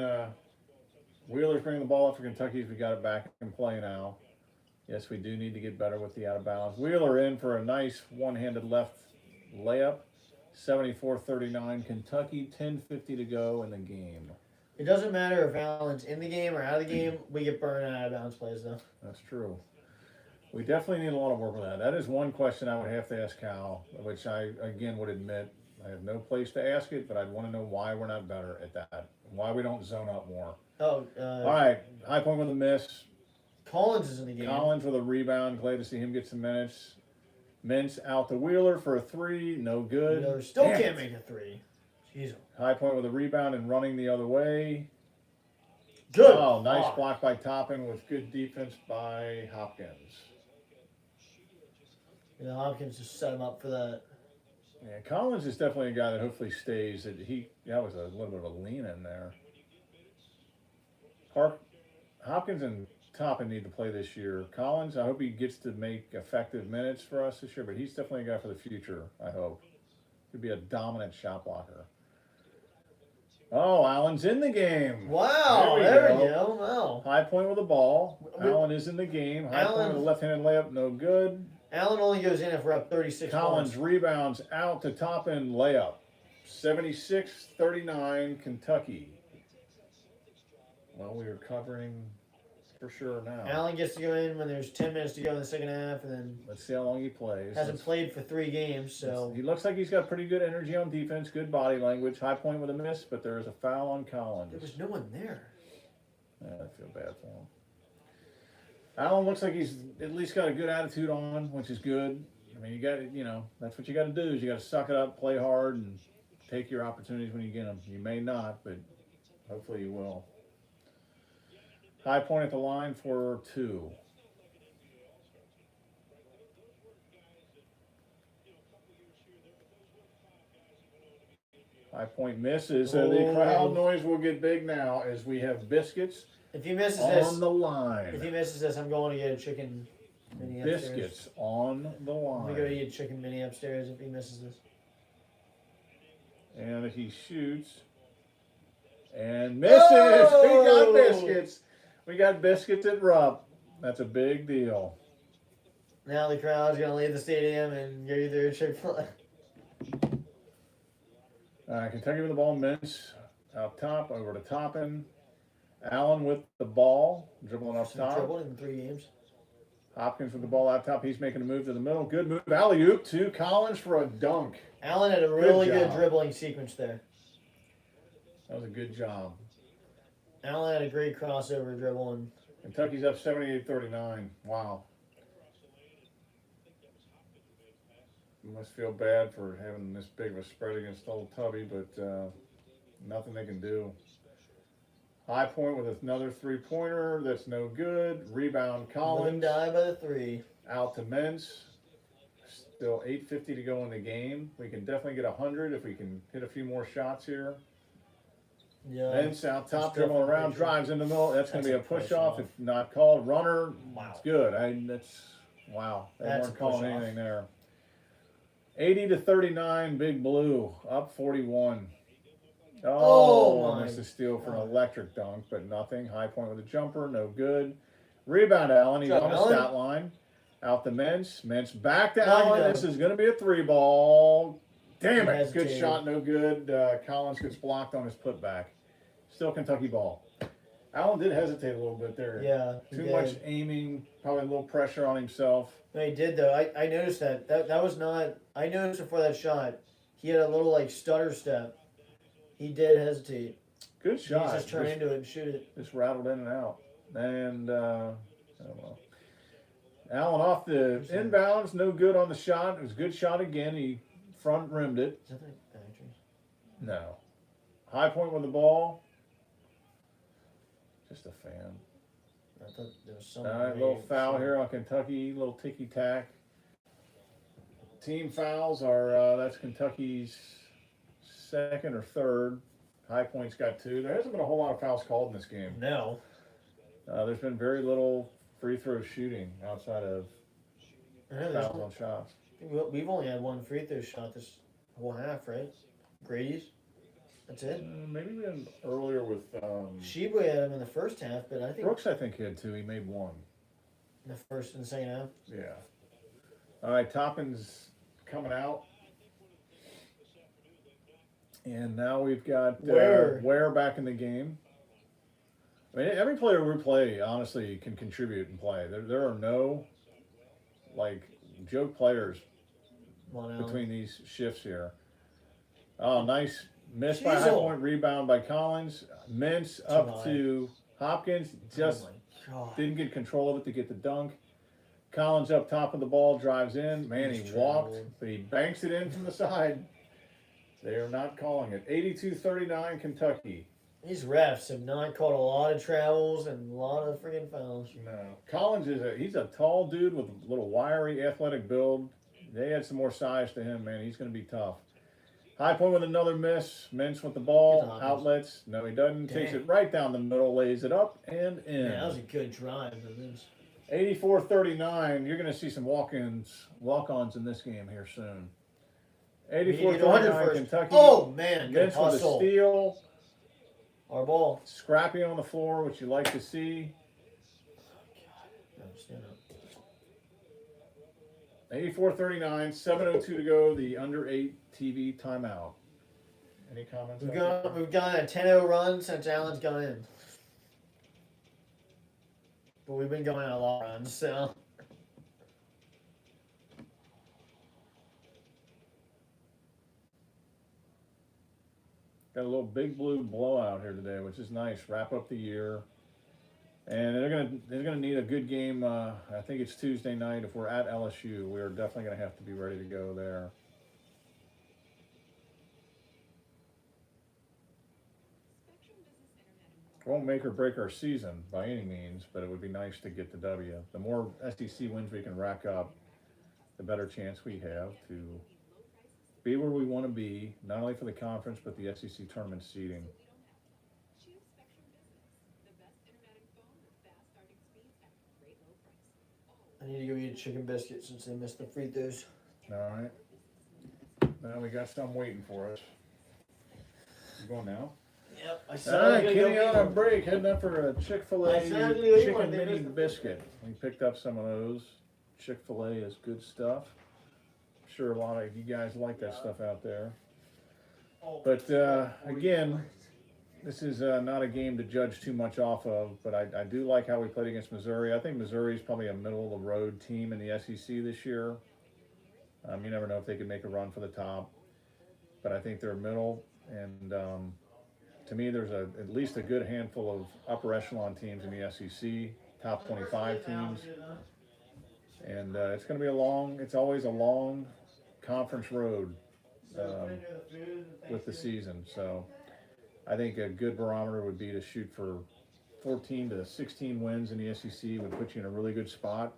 Wheeler's bringing the ball up for Kentucky. We got it back in play now. Yes, we do need to get better with the out of bounds. Wheeler in for a nice one-handed left layup. 74-39. Kentucky, 10:50 to go in the game. It doesn't matter if Allen's in the game or out of the game. We get burned on out of bounds plays though. That's true. We definitely need a lot of work with that. That is one question I would have to ask Cal, which I, again, would admit I have no place to ask it, but I'd want to know why we're not better at that. Why we don't zone up more. Oh, All right, High Point with a miss. Collins is in the game. Collins with a rebound. Glad to see him get some minutes. Mintz out to Wheeler for a three. No good. Miller still Damn can't it. make a three. Jeez. High Point with a rebound and running the other way. Good. Oh, nice fuck. block by Toppin with good defense by Hopkins. Hopkins just set him up for that. Yeah, Collins is definitely a guy that hopefully stays. That was a little bit of a lean in there. Hopkins and Toppin need to play this year. Collins, I hope he gets to make effective minutes for us this year, but he's definitely a guy for the future, I hope. He'd be a dominant shot blocker. Oh, Allen's in the game. Wow, there we go. Wow. High Point with the ball. But- Allen is in the game. High Point with a left-handed layup, no good. Allen only goes in if we're up 36 Collins points. rebounds out to Toppin layup. 76-39 Kentucky. Well, we are covering for sure now. Allen gets to go in when there's 10 minutes to go in the second half, and then Let's see how long he plays. hasn't played for 3 games, so He looks like he's got pretty good energy on defense, good body language. High Point with a miss, but there is a foul on Collins. there was no one there. Yeah, I feel bad for him. Allen looks like he's at least got a good attitude on, which is good. I mean, that's what you got to do is you got to suck it up, play hard, and take your opportunities when you get them. You may not, but hopefully you will. High Point at the line for 2. High Point misses. So the crowd noise will get big now as we have biscuits If he misses on this, the line. if he misses this, I'm going to get a chicken mini upstairs. Biscuits on the I'm line. going to go eat a chicken mini upstairs if he misses this. And he shoots and misses. Oh! We got biscuits. We got biscuits at Rupp. That's a big deal. Now the crowd's gonna leave the stadium and go through Chick-fil-A. Kentucky with the ball, Mintz out top, over to Toppin. Allen with the ball, dribbling up top. Dribbled in 3 games. Hopkins with the ball out top. He's making a move to the middle. Good move. Alley-oop to Collins for a dunk. Allen had a really good job. dribbling sequence there. That was a good job. Allen had a great crossover dribbling. Kentucky's up 78-39. Wow. You must feel bad for having this big of a spread against old Tubby, but nothing they can do. High Point with another three-pointer. That's no good. Rebound Collins. Die by the 3. Out to Mintz. Still 8:50 to go in the game. We can definitely get 100 if we can hit a few more shots here. Yeah. Mintz out top, That's dribbling definitely around, a drives in the middle. That's going to be a That's a push push off. off. If not called. Runner. Wow. It's good. Wow. They That's weren't a calling push off. anything there. 80-39. Big Blue up 41. Oh, my missed a steal for an God. electric dunk, but nothing. High Point with a jumper, no good. Rebound Allen. He's Good on the Allen. stat line. Out the Mintz. Mintz back to Knock it Allen. down. This is going to be a 3-ball. Damn it. Hesitated. Good shot, no good. Collins gets blocked on his putback. Still Kentucky ball. Allen did hesitate a little bit there. Yeah. he Too did. much aiming, probably a little pressure on himself. No, he did though. I noticed that. That was not. I noticed before that shot, he had a little like stutter step. He did hesitate. Good He shot. just turn into it and shoot it. Just rattled in and out. And, I don't know. Allen off the inbounds, no good on the shot. It was a good shot again. He front rimmed it. Is that the batteries? No. High Point with the ball. Just a fan. I thought there was some. All right, little foul here on Kentucky, little ticky-tack. Team fouls are, that's Kentucky's second or third. High Point's got 2. There hasn't been a whole lot of fouls called in this game. No. There's been very little free throw shooting outside of I know, there's fouls on shots. we've only had one free throw shot this whole half, right? Grady's. That's it. Maybe even earlier with Sheba had him in the first half, but I think Brooks. I think had 2. He made 1. in the first and second half. Yeah. All right, Toppin's coming out. And now we've got Ware back in the game. I mean, every player we play, honestly, can contribute and play. There are no, like, joke players between these shifts here. Oh, nice miss by High Point, rebound by Collins. Mintz up to Hopkins. Just didn't get control of it to get the dunk. Collins up top of the ball, drives in. Man, he walked, but he banks it in from the side. They are not calling it. 82-39 Kentucky. These refs have not caught a lot of travels and a lot of freaking fouls. No. Collins he's a tall dude with a little wiry, athletic build. They had some more size to him, man. He's going to be tough. High Point with another miss. Mintz with the ball. Outlets. No, he doesn't. Damn. Takes it right down the middle, lays it up and in. Yeah, that was a good drive. 84-39. You're going to see some walk-ons in this game here soon. We need to get 100 84-39 first. Kentucky. Oh, man. Good Mintz with a hustle. steal. Our ball. Scrappy on the floor, which you like to see. No, stand up. 84-39, 7:02 to go. The under 8 TV timeout. Any comments? We've gone a 10-0 run since Allen's gone in. But we've been going on a lot of runs, so. Got a little Big Blue blowout here today, which is nice. Wrap up the year. And they're gonna need a good game. I think it's Tuesday night. If we're at LSU, we're definitely gonna have to be ready to go there. Won't make or break our season by any means, but it would be nice to get the W. The more SEC wins we can rack up, the better chance we have to be where we want to be, not only for the conference, but the SEC tournament seeding. I need to go eat a chicken biscuit since they missed the free throws. All right. Now we got some waiting for us. You going now? Yep, I All saw right, it. Kenny on a break, heading up for a Chick-fil-A I saw it. chicken mini biscuit. We picked up some of those. Chick-fil-A is good stuff. I'm sure a lot of you guys like that stuff out there. But again, this is not a game to judge too much off of, but I do like how we played against Missouri. I think Missouri is probably a middle-of-the-road team in the SEC this year. You never know if they can make a run for the top, but I think they're middle, and to me, there's at least a good handful of upper echelon teams in the SEC, top 25 teams, and it's going to be it's always a long conference road with the season. So I think a good barometer would be to shoot for 14 to 16 wins in the SEC would put you in a really good spot.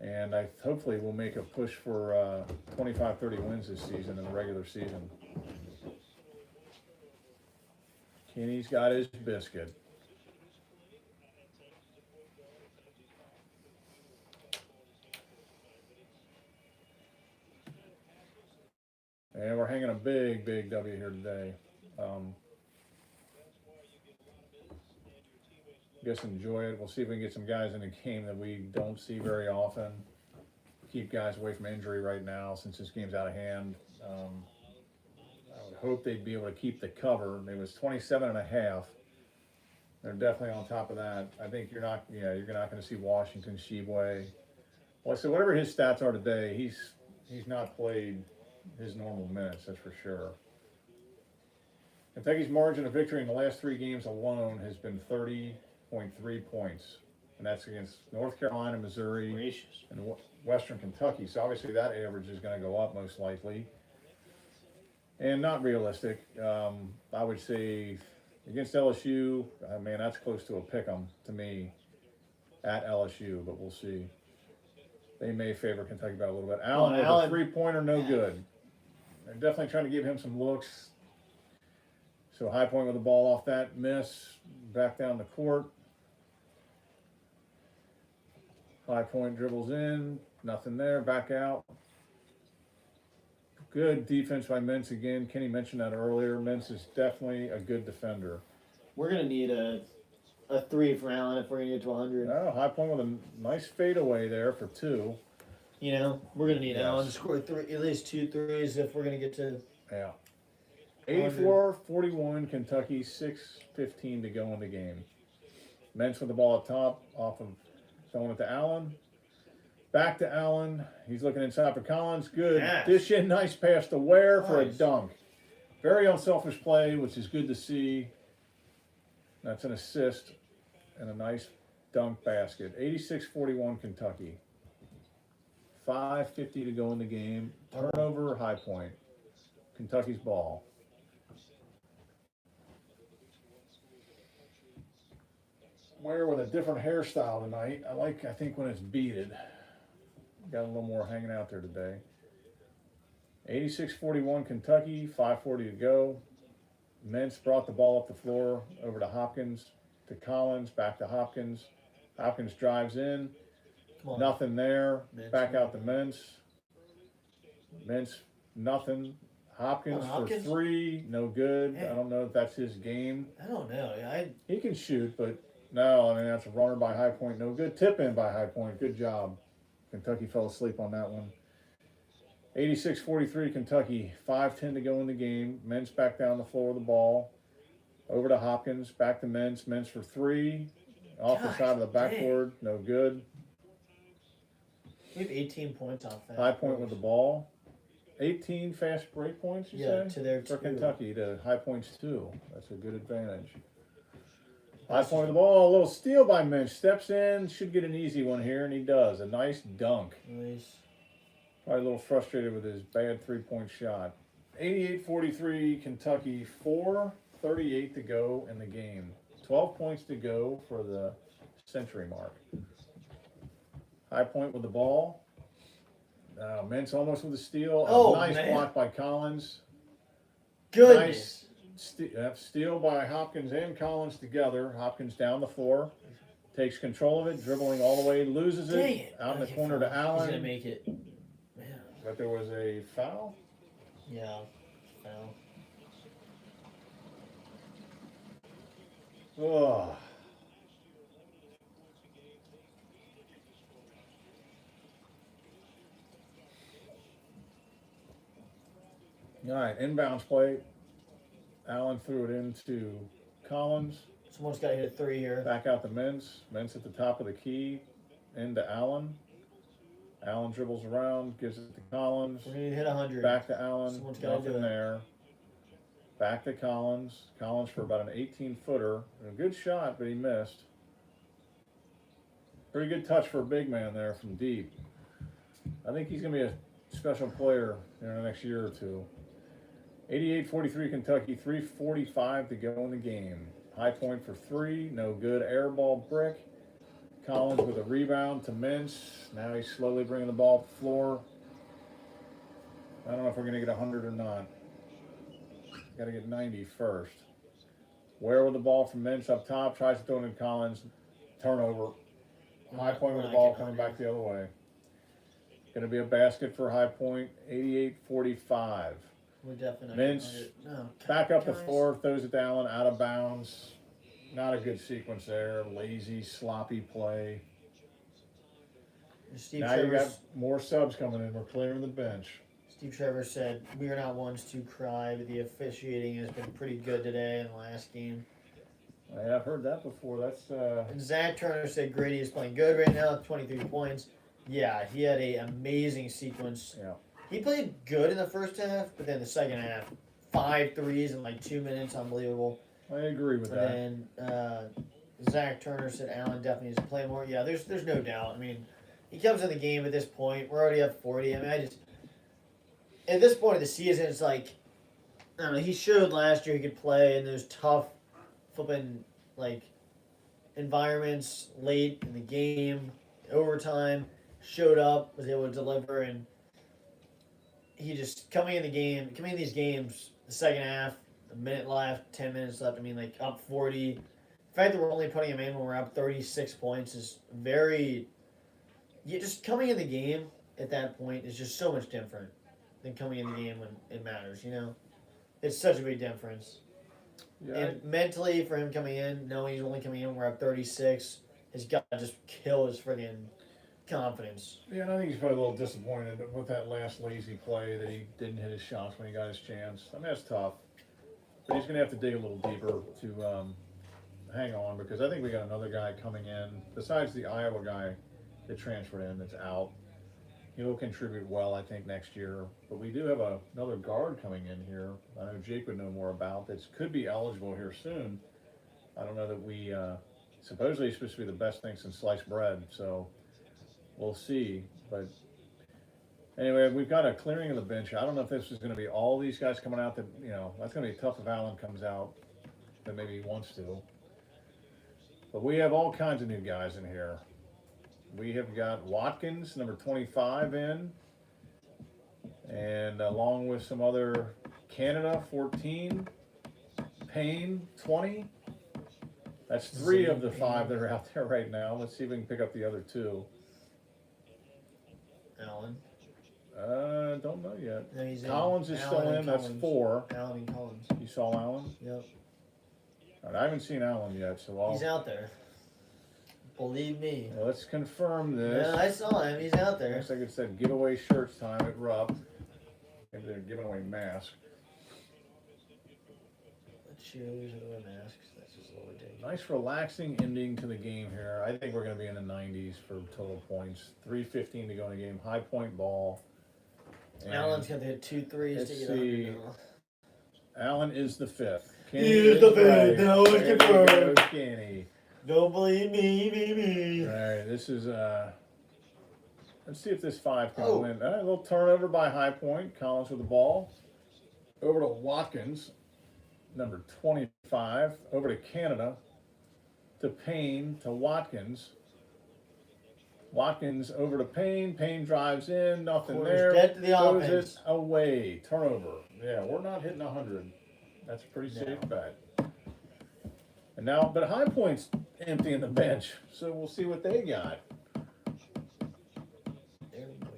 And hopefully we'll make a push for 25, 30 wins this season in the regular season. Kenny's got his biscuit. And we're hanging a big, big W here today. Guess enjoy it. We'll see if we can get some guys in the game that we don't see very often. Keep guys away from injury right now since this game's out of hand. I would hope they'd be able to keep the cover. It was 27.5. They're definitely on top of that. I think you're not going to see Washington, Sheboy. Well, so whatever his stats are today, he's not played his normal minutes, that's for sure. Kentucky's margin of victory in the last 3 games alone has been 30.3 points, and that's against North Carolina, Missouri, and Western Kentucky. So obviously that average is going to go up most likely, and not realistic. I would say against LSU, man, that's close to a pick 'em to me at LSU, but we'll see. They may favor Kentucky by a little bit. Allen with a 3-pointer, no good. They're definitely trying to give him some looks. So High Point with the ball off that miss, back down the court. High Point dribbles in, nothing there, back out. Good defense by Mintz again. Kenny mentioned that earlier. Mintz is definitely a good defender. We're going to need a 3 for Allen if we're going to get to 100. Oh, High Point with a nice fadeaway there for 2. You know, we're going to need Yes. Allen to score at least 2 threes if we're going to get to. Yeah. 84-41, Kentucky, 6:15 to go in the game. Mintz with the ball up top, off of throwing it to Allen. Back to Allen. He's looking inside for Collins. Good. Yes. Dish in, nice pass to Ware for a Nice. dunk. Very unselfish play, which is good to see. That's an assist and a nice dunk basket. 86-41, Kentucky. 5:50 to go in the game. Turnover, High Point. Kentucky's ball. Ware with a different hairstyle tonight. I think when it's beaded. Got a little more hanging out there today. 86-41 Kentucky, 5:40 to go. Mintz brought the ball up the floor over to Hopkins, to Collins, back to Hopkins. Hopkins drives in. Nothing there. Mintz. Back out to Mintz. Mintz, nothing. Hopkins for 3, no good. Yeah. I don't know if that's his game. I don't know. He can shoot, but no, I mean, that's a runner by High Point, no good. Tip in by High Point, good job. Kentucky fell asleep on that one. 86-43 Kentucky, 5:10 to go in the game. Mintz back down the floor with the ball. Over to Hopkins, back to Mintz. Mintz for 3. Off the Gosh, side of the backboard, no good. We have 18 points off that. High Point with the ball. 18 fast break points, you say? To their For 2. Kentucky, to High Point's 2. That's a good advantage. High Point with the ball, a little steal by Mintz. Steps in, should get an easy one here, and he does. A nice dunk. Nice. Probably a little frustrated with his bad 3-point shot. 88-43 Kentucky, 4:38 to go in the game. 12 points to go for the century mark. High Point with the ball. Mintz almost with a steal. Oh, nice man. block by Collins. Goodness. Steal by Hopkins and Collins together. Hopkins down the floor. Takes control of it, dribbling all the way, loses it. Dang it. Out in the Okay, corner to He's Allen. going to make it. Man. But there was a foul. Yeah. Foul. Oh. All right, inbounds play. Allen threw it into Collins. Someone's got to hit a 3 here. Back out to Mintz. Mintz at the top of the key. Into Allen. Allen dribbles around, gives it to Collins. We're going to hit 100. Back to Allen. Someone's got to do Nothing it. there. Back to Collins. Collins for about an 18-footer. A good shot, but he missed. Pretty good touch for a big man there from deep. I think he's going to be a special player in the next year or two. 88-43 Kentucky, 3:45 to go in the game. High point for 3, no good. Air ball brick. Collins with a rebound to Mintz. Now he's slowly bringing the ball up the floor. I don't know if we're going to get 100 or not. Got to get 90 first. Where with the ball from Mintz up top. Tries to throw it in Collins. Turnover. High point with the ball coming back the other way. Going to be a basket for High Point. 88-45. We're definitely not Mintz getting 100. No, back up the guys. floor, throws it to Allen, out of bounds. Not a good sequence there. Lazy, sloppy play. Steve Now you got Trevor, more subs coming in. We're clearing the bench. Steve Trevor said, "We are not ones to cry, but the officiating has been pretty good today in the last game." Yeah, I've heard that before. That's And Zach Turner said Grady is playing good right now, 23 points. Yeah, he had an amazing sequence. yeah. He played good in the first half, but then the second half, 5 threes in like 2 minutes, unbelievable. I agree with that. And then Zach Turner said Allen definitely needs to play more. Yeah, there's no doubt. I mean, he comes in the game at this point. We're already up 40. I mean, at this point of the season, it's like, I don't know. He showed last year he could play in those tough, flipping like environments late in the game, overtime. Showed up, was able to deliver, and he just coming in these games, the second half, a minute left, 10 minutes left. I mean, like up 40. The fact that we're only putting him in when we're up 36 points is very. You just coming in the game at that point is just so much different than coming in the game when it matters. You know, it's such a big difference. Yeah, And mentally, for him coming in, knowing he's only coming in when we're up 36, has got to just kill his friggin' confidence. and I think he's probably a little disappointed with that last lazy play that he didn't hit his shots when he got his chance. I mean, that's tough. But he's going to have to dig a little deeper to hang on, because I think we got another guy coming in, besides the Iowa guy that transferred in that's out. He'll contribute well, I think, next year. But we do have another guard coming in here. I know Jake would know more about that. Could be eligible here soon. I don't know that we supposedly he's supposed to be the best thing since sliced bread, so we'll see. But anyway, we've got a clearing of the bench. I don't know if this is going to be all these guys coming out. That that's going to be tough if Allen comes out that maybe he wants to. But we have all kinds of new guys in here. We have got Watkins, number 25, in, and along with some other Canada, 14, Payne, 20. That's 3 of the 5 that are out there right now. Let's see if we can pick up the other 2. Allen. Don't know yet. No, he's Collins is still Allen in. and That's Collins. 4. Allen and Collins. You saw Allen? Yep. All right, I haven't seen Allen yet, so He's out there. Believe me. let's confirm this. Yeah, I saw him. He's out there. Looks like it said giveaway shirts time at Rupp. Maybe they're giving away masks. The cheerleaders are wearing masks. That's just a little ridiculous. Nice relaxing ending to the game here. I think we're going to be in the 90s for total points. 3:15 to go in the game. High point ball. And Allen's got to hit 2 threes let's to get see. 100 now. Allen is the 5th. He is the 5th. That was There you confirmed. go, Kenny. Don't believe me. All right, this is let's see if this 5 can Oh. win. A little turnover by High Point. Collins with the ball. Over to Watkins, number 25. Over to Canada. To Payne, to Watkins. Watkins over to Payne. Payne drives in. Nothing Quarters there. dead to the Throws offense. it away. Turnover. Yeah, we're not hitting 100. That's a pretty safe bet. And now, but High Point's empty in the bench, so we'll see what they got. There we go.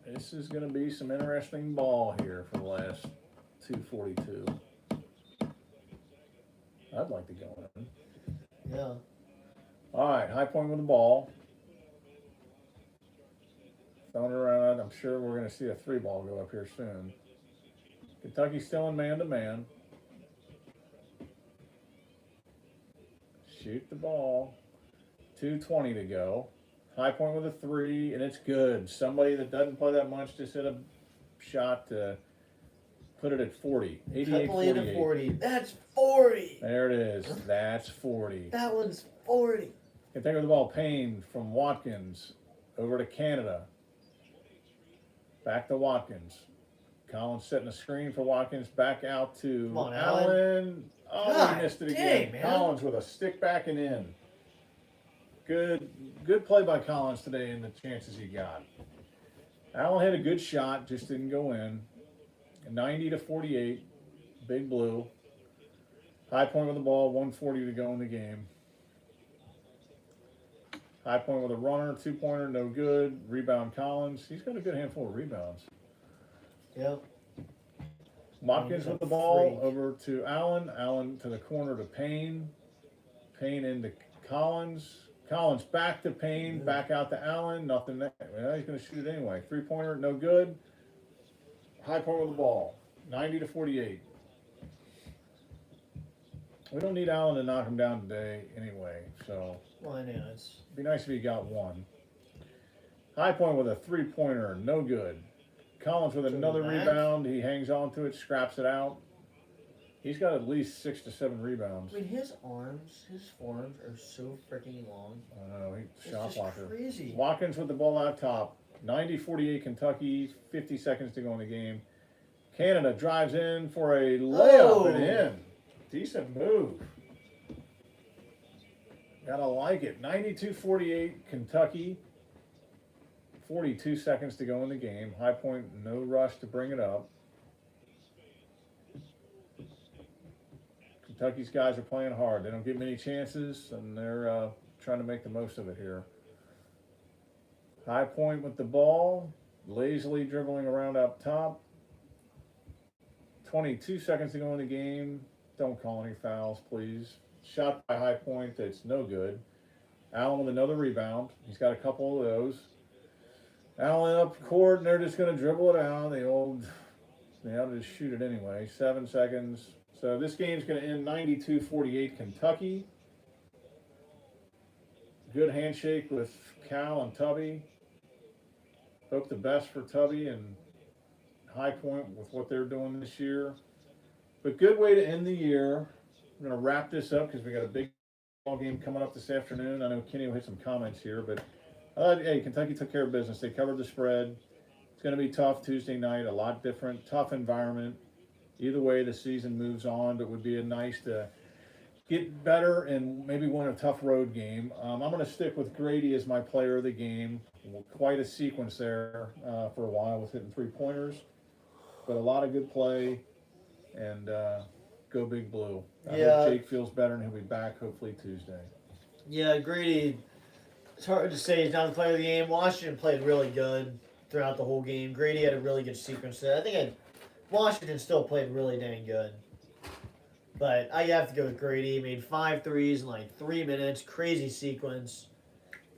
This is going to be some interesting ball here for the last 2:42. I'd like to go in. Yeah. All right, High Point with the ball. Throwing it around. I'm sure we're going to see a 3-ball go up here soon. Kentucky still in man-to-man. Shoot the ball. 2:20 to go. High Point with a 3, and it's good. Somebody that doesn't play that much just hit a shot to put it at 40. 88 Couple into 48. 40. That's 40. There it is. That's 40. That one's 40. Kentucky with the ball. Payne from Watkins over to Canada. Back to Watkins. Collins setting a screen for Watkins. Back out to Come on, Allen. Oh, God he missed it dang, again. man. Collins with a stick back and in. Good play by Collins today in the chances he got. Allen had a good shot, just didn't go in. 90 to 48. Big Blue. High Point with the ball. 1:40 to go in the game. High Point with a runner, 2-pointer, no good. Rebound Collins. He's got a good handful of rebounds. Yep. Watkins He's with the a ball freak. over to Allen. Allen to the corner to Payne. Payne into Collins. Collins back to Payne. Back out to Allen. Nothing there. Well, he's going to shoot it anyway. 3-pointer, no good. High Point with the ball. 90 to 48. We don't need Allen to knock him down today anyway, so Well, I know. It's it'd be nice if he got one. High Point with a 3-pointer, no good. Collins with To the another back. rebound. He hangs on to it, scraps it out. He's got at least 6 to 7 rebounds. I mean, his forearms are so freaking long. I know, he's It's shot just blocker. crazy. Watkins with the ball out top. 90-48 Kentucky, 50 seconds to go in the game. Canada drives in for a layup and in. Decent move. Gotta like it. 92-48 Kentucky. 42 seconds to go in the game. High Point, no rush to bring it up. Kentucky's guys are playing hard. They don't get many chances, and they're trying to make the most of it here. High Point with the ball, lazily dribbling around up top. 22 seconds to go in the game. Don't call any fouls, please. Shot by High Point that's no good. Allen with another rebound. He's got a couple of those. Allen up court, and they're just going to dribble it out. They ought to just shoot it anyway. 7 seconds. So this game's going to end 92-48 Kentucky. Good handshake with Cal and Tubby. Hope the best for Tubby and High Point with what they're doing this year. But good way to end the year. We're going to wrap this up because we got a big ball game coming up this afternoon. I know Kenny will hit some comments here, but hey, Kentucky took care of business. They covered the spread. It's going to be tough Tuesday night, a lot different, tough environment. Either way, the season moves on, but it would be nice to get better and maybe win a tough road game. I'm going to stick with Grady as my player of the game. Quite a sequence there for a while with hitting 3-pointers, but a lot of good play, and go Big Blue. I hope Jake feels better, and he'll be back hopefully Tuesday. Yeah, Grady. It's hard to say he's not the player of the game. Washington played really good throughout the whole game. Grady had a really good sequence there. I think Washington still played really dang good. But I have to go with Grady. He made 5 threes in like 3 minutes. Crazy sequence.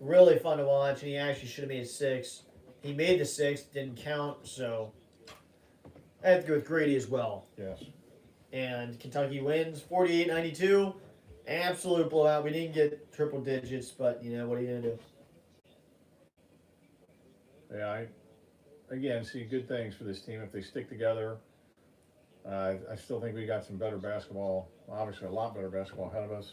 Really fun to watch. And he actually should have made 6. He made the 6. Didn't count. So I have to go with Grady as well. Yes. And Kentucky wins 48-92. Absolute blowout. We didn't get triple digits, but you know, what are you going to do? Yeah, I again see good things for this team if they stick together. I still think we got some better basketball, obviously a lot better basketball ahead of us.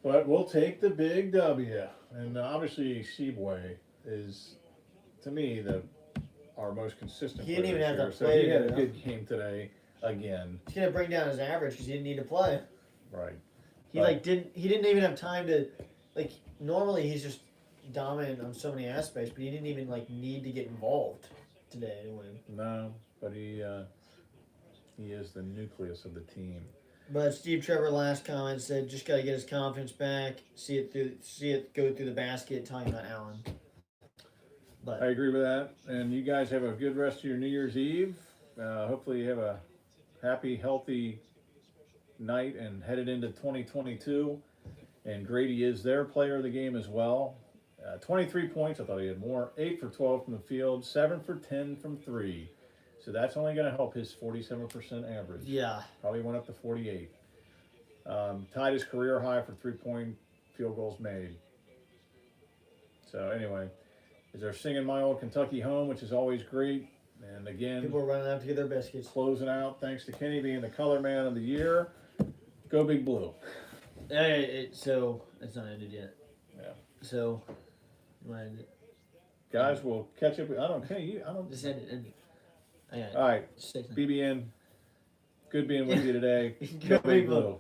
But we'll take the big W. And obviously Sheboy is, to me, our most consistent He didn't player even this have to year. play So he had a today, good game today again. He's going to bring down his average because he didn't need to play. Right. He didn't even have time to, like, normally he's just dominant on so many aspects, but he didn't even need to get involved today to win. No, but he is the nucleus of the team. But Steve Trevor last comment said just got to get his confidence back, see it go through the basket, talking about Allen. But I agree with that. And you guys have a good rest of your New Year's Eve. Hopefully you have a happy, healthy night and headed into 2022. And Grady is their player of the game as well. 23 points. I thought he had more. 8 for 12 from the field. 7 for 10 from 3. So that's only going to help his 47% average. Yeah. Probably went up to 48. Tied his career high for 3-point field goals made. So anyway, as they're singing My Old Kentucky Home, which is always great. And again, People are running out to get their biscuits. closing out, thanks to Kenny being the color man of the year. Go Big Blue. So it's not ended yet. Yeah. So you want to end it? Guys, we'll catch up. I don't Just end it. End it. I got it. All right, Just say something. BBN, good being with you today. Go Go Big Big Blue. Blue.